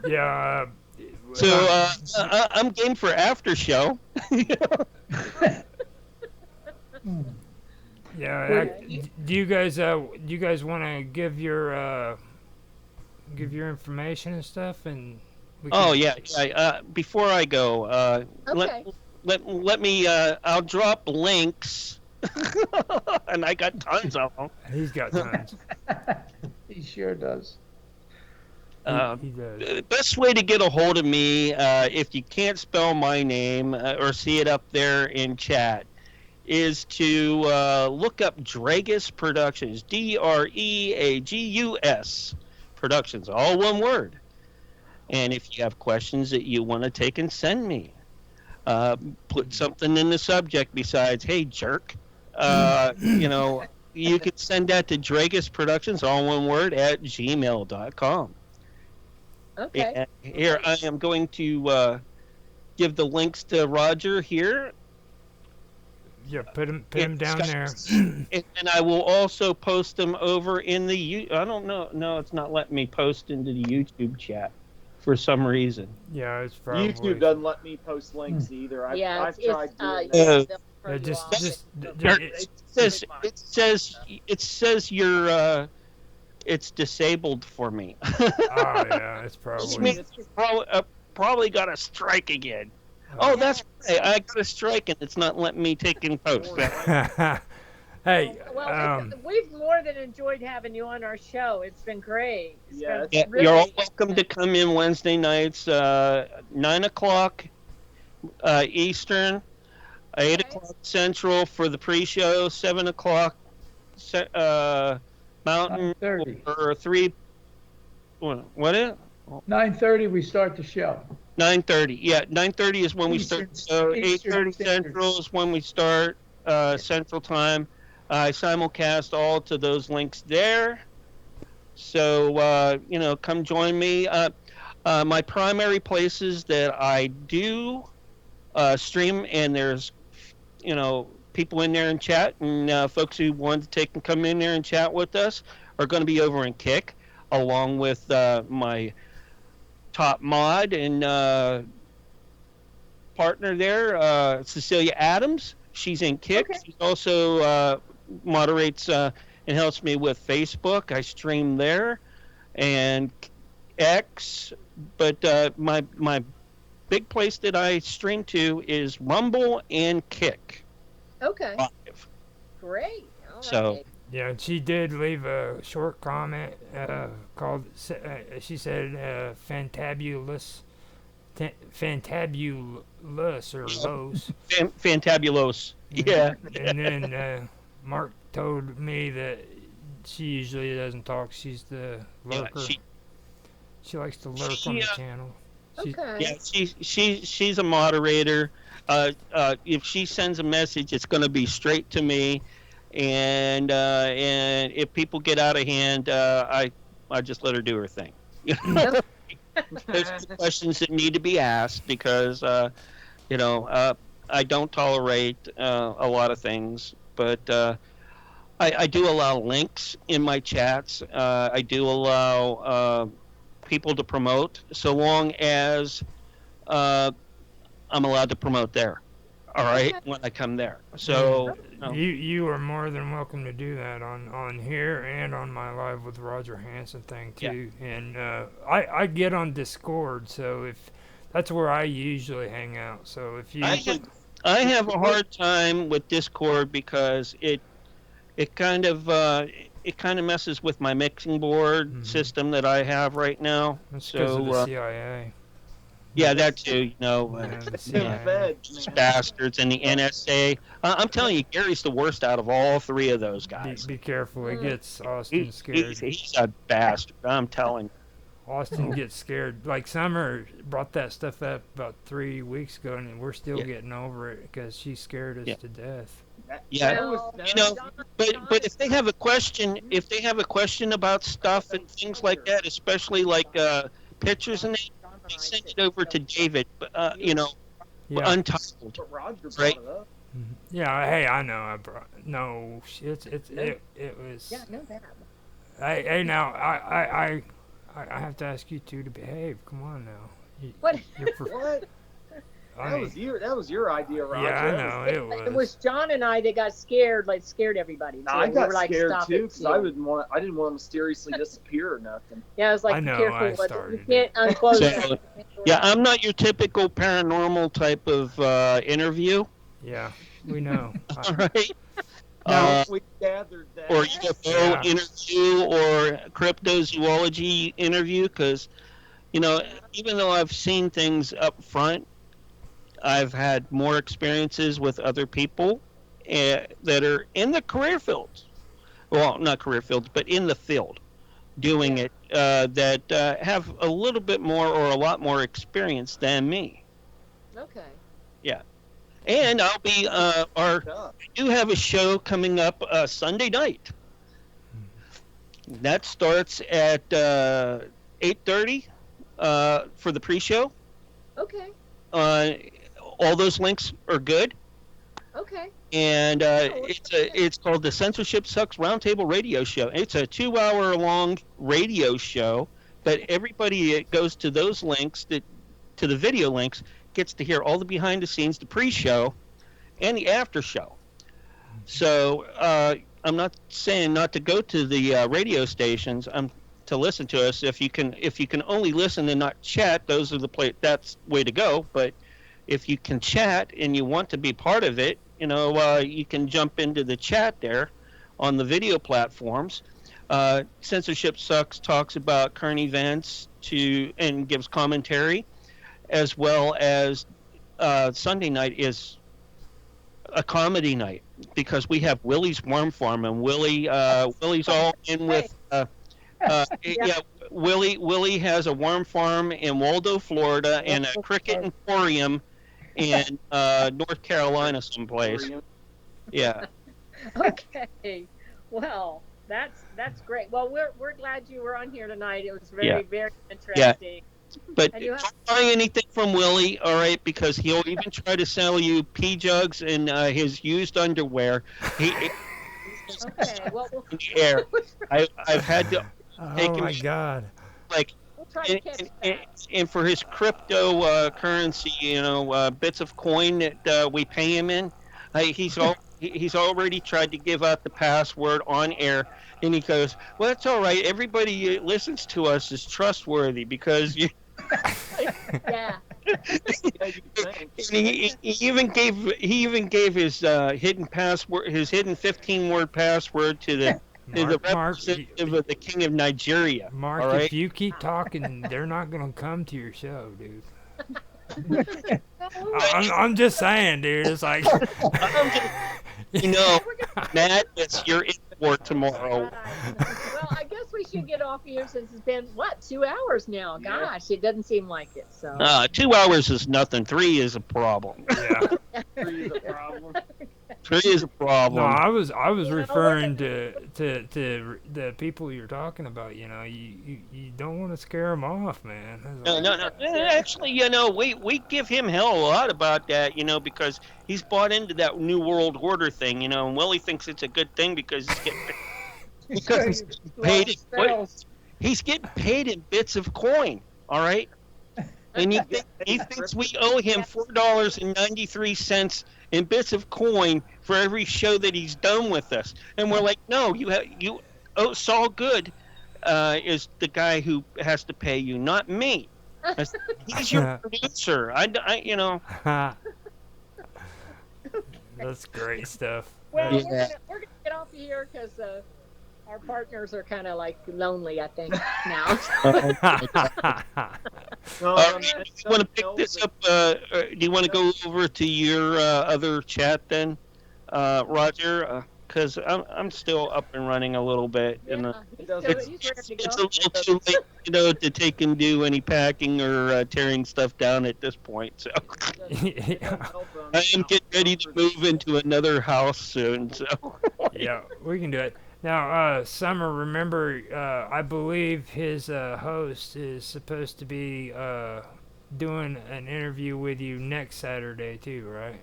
Yeah. So I'm game for after show. Yeah. Do you guys want to give your information and stuff, and we can... Oh yeah. Before I go, okay. let me. I'll drop links, and I got tons of them. He's got tons. He sure does. He does. The best way to get a hold of me, if you can't spell my name or see it up there in chat, is to look up Dragus Productions, DREAGUS Productions, all one word. And if you have questions that you want to take and send me, put something in the subject besides "Hey jerk," you can send that to Dragus Productions, all one word, at gmail.com. Okay. And here I am going to give the links to Roger here. Yeah, put him down there. And I will also post them over in the I don't know. No, it's not letting me post into the YouTube chat for some reason. Yeah, it's probably YouTube doesn't let me post links either. I've tried doing that. It says you're it's disabled for me. Oh yeah, it's probably got a strike again. Oh, that's right. I got a strike and it's not letting me take in post. Hey, well, we've more than enjoyed having you on our show. It's been great. You're all welcome to come in Wednesday nights, 9:00 Eastern, 8:00 Central for the pre-show, 7:00 Mountain, 9:30. or 3. What is it? 9:30 we start the show. 9:30. Yeah, 9:30 is when we start. So Eastern 8:30 Standard. Central is when we start Central Time. I simulcast all to those links there. So come join me. My primary places that I do stream, and there's people in there and chat, and folks who want to come in there and chat with us are going to be over in Kick, along with my top mod and partner there, Cecilia Adams. She's in Kick. Okay. She also moderates and helps me with Facebook. I stream there and X, but my big place that I stream to is Rumble and Kick. Okay. Live. Great. All So. right. yeah, she did leave a short comment called. She said, "Fantabulous, fantabulous or los." Fantabulos. Yeah. And then Mark told me that she usually doesn't talk. She's the lurker. She likes to lurk on the channel. Okay. Yeah, she's a moderator. If she sends a message, it's going to be straight to me, and if people get out of hand, I just let her do her thing. There's questions that need to be asked because I don't tolerate a lot of things, but I do allow links in my chats. I do allow people to promote, so long as I'm allowed to promote there. All right, when I come there. So you are more than welcome to do that on here and on my Live with Roger Hansen thing too. Yeah. And I get on Discord, so if that's where I usually hang out. So if you, I have a hard time with Discord because it kind of messes with my mixing board system that I have right now. That's because of the CIA. Yeah, that too. Bastards and the NSA. I'm telling you, Gary's the worst out of all three of those guys. Be careful, he gets Austin scared. He's a bastard. I'm telling you. Austin gets scared. Like Summer brought that stuff up about 3 weeks ago, and we're still getting over it because she scared us to death. Yeah, but if they have a question, about stuff and things like that, especially like pictures and they send it over to David, untitled, right? Yeah, hey, I know. No, it was. Yeah, no doubt. Hey, now I have to ask you two to behave. Come on now. What? What? That was your idea, Roger. Yeah, I know It was John and I that got scared everybody. No, I got scared too because I didn't want to mysteriously disappear or nothing. Yeah, I was like, I know, careful, you can't unclose it. Yeah, I'm not your typical paranormal type of interview. Yeah, we know. All right. We gathered that. Or UFO interview or cryptozoology interview, because, even though I've seen things up front, I've had more experiences with other people that are in the career fields. Well, not career fields, but in the field doing it that have a little bit more or a lot more experience than me. Okay. Yeah. And I'll be I do have a show coming up Sunday night. That starts at 8:30 for the pre-show. Okay. All those links are good. Okay. And it's called the Censorship Sucks Roundtable Radio Show. It's a 2-hour long radio show, but everybody that goes to those links, to the video links, gets to hear all the behind the scenes, the pre-show, and the after show. So I'm not saying not to go to the radio stations. To listen to us. If you can only listen and not chat, that's the way to go. But if you can chat and you want to be part of it, you can jump into the chat there on the video platforms. Censorship Sucks talks about current events and gives commentary, as well as Sunday night is a comedy night because we have Willie's Worm Farm, and Willie's all in with Willie has a worm farm in Waldo, Florida, and a cricket emporium in North Carolina someplace. Yeah. Okay. Well, that's great. Well, we're glad you were on here tonight. It was very interesting. Yeah. But don't buy anything from Willie, all right? Because he'll even try to sell you pee jugs and his used underwear. Okay. Well, I've had to take him. Oh my God! Like, and for his cryptocurrency, bits of coin that we pay him in, he's already tried to give out the password on air. And he goes, well, that's all right. Everybody who listens to us is trustworthy because you. Yeah. He even gave his hidden password, his hidden 15-word password to the representative of the King of Nigeria. Mark, right? If you keep talking, they're not gonna come to your show, dude. I'm just saying, dude. It's like, Matt, it's your import tomorrow. Well, I guess we should get off here since it's been 2 hours now. Gosh, it doesn't seem like it. So 2 hours is nothing. 3 is a problem. yeah. 3 is a problem. 3 is a problem. No, I was referring to the people you're talking about. You don't want to scare them off, man. No. Actually, we give him hell a lot about that, because he's bought into that New World Order thing, and Willie thinks it's a good thing because he's getting paid in bits of coin, all right? And he thinks we owe him $4.93 in bits of coin for every show that he's done with us. And we're like, no, Saul Good is the guy who has to pay you, not me. He's your producer. That's great stuff. Well, we're gonna get off of here because our partners are kind of like lonely, I think, now. You want to pick this up? Do you want to go over to your other chat then, Roger? Because I'm still up and running a little bit. Yeah, it's a little too late, to take and do any packing or tearing stuff down at this point. So I am getting ready to move into another house soon. So yeah, we can do it. Now, Summer, remember, I believe his host is supposed to be doing an interview with you next Saturday too, right?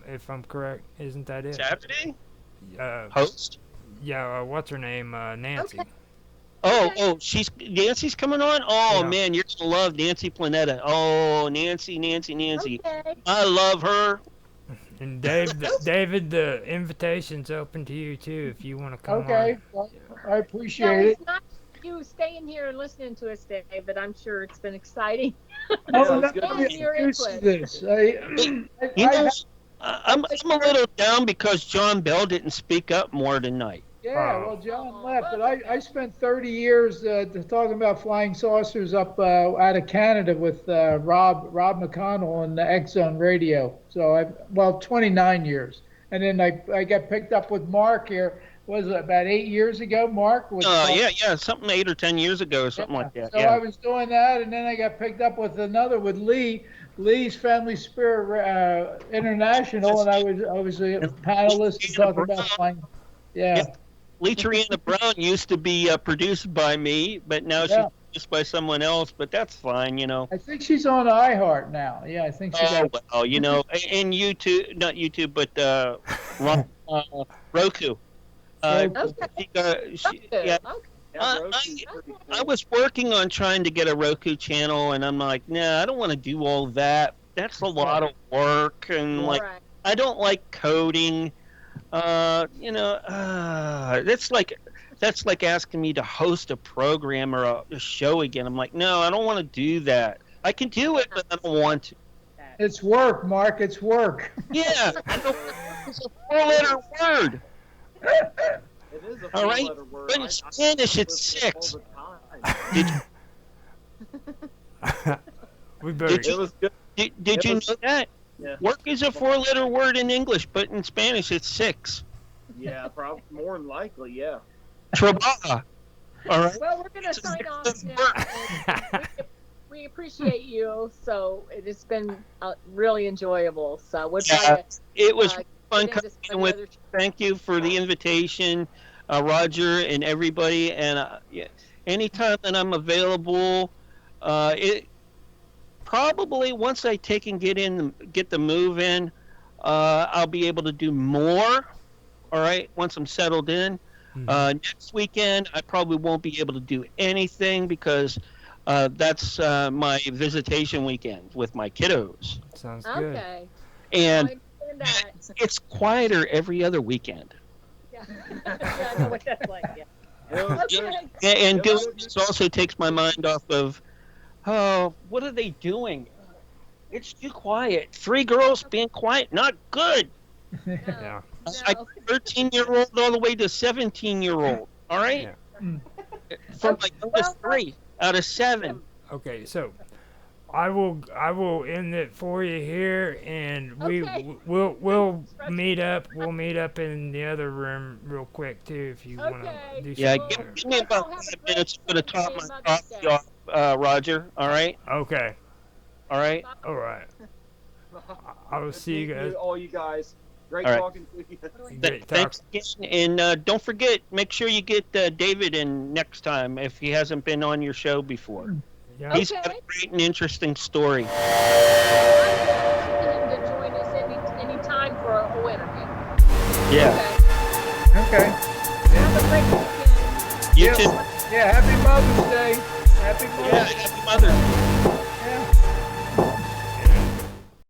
If I'm correct, isn't that it? Saturday? Host? Yeah, what's her name? Nancy. Okay. Oh, Nancy's coming on? Oh, yeah. Man, you're going to love Nancy Planetta. Oh, Nancy. Okay. I love her. And David, the invitation's open to you too if you want to come on. Okay, well, I appreciate it. It's not you staying here and listening to us, David. I'm sure it's been exciting. Oh, Sounds let good. me introduce this. I'm a little down because John Bell didn't speak up more tonight. Yeah, well, John left, but I spent 30 years talking about flying saucers up out of Canada with Rob McConnell on the X Zone Radio. So 29 years, and then I got picked up with Mark here was it about 8 years ago, Mark? Yeah, something 8 or 10 years ago or something like that. So I was doing that, and then I got picked up with another with Lee's Family Spirit International, and I was a panelist to talk about flying. Yeah. Lee Triana Brown used to be produced by me, but now she's produced by someone else. But that's fine, I think she's on iHeart now. Yeah, I think she got. Well, and YouTube, not YouTube, but Roku. I was working on trying to get a Roku channel, and I'm like, nah, I don't want to do all that. That's a lot of work, and I don't like coding. That's like asking me to host a program or a show again. I'm like, no, I don't want to do that. I can do it, but I don't want to. It's work, Mark. It's work. Yeah, it's a 4-letter word. It is a 4-letter word. But in Spanish, it's 6. Did you know that? Yeah. Work is a 4-letter word in English, but in Spanish, it's 6. Yeah, probably more than likely, yeah. Trabaja. All right. Well, we're going to sign off now. We appreciate you, so it's been really enjoyable. So we'll try to. It was fun coming in with. Thank you for the invitation, Roger and everybody. And anytime that I'm available, it probably once I get the move in, I'll be able to do more. All right, once I'm settled in. Next weekend, I probably won't be able to do anything because that's my visitation weekend with my kiddos. Sounds good. Okay. And it's quieter every other weekend. Yeah. I know what that's like. Yeah. And doing this also takes my mind off of, what are they doing? It's too quiet. 3 girls being quiet, not good. Yeah. Like 13-year-old all the way to 17-year-old. All right. Yeah. From my youngest 3 out of 7. Okay, so I will end it for you here, and we'll meet up. We'll meet up in the other room real quick too, if you want to do something. Yeah, give me about 5 minutes. I'm going to top my coffee off, Roger. All right. Okay. All right. All right. I will see you guys. All you guys. Great talking to you. Thanks again. And don't forget, make sure you get David in next time if he hasn't been on your show before. Yeah. He's got a great and interesting story. I'm asking him to join us any time for a whole interview. Yeah. Okay. Have a great weekend. You too. Yeah, happy Mother's Day. Happy Mother's Day. Yeah, happy Mother's Day. Yeah.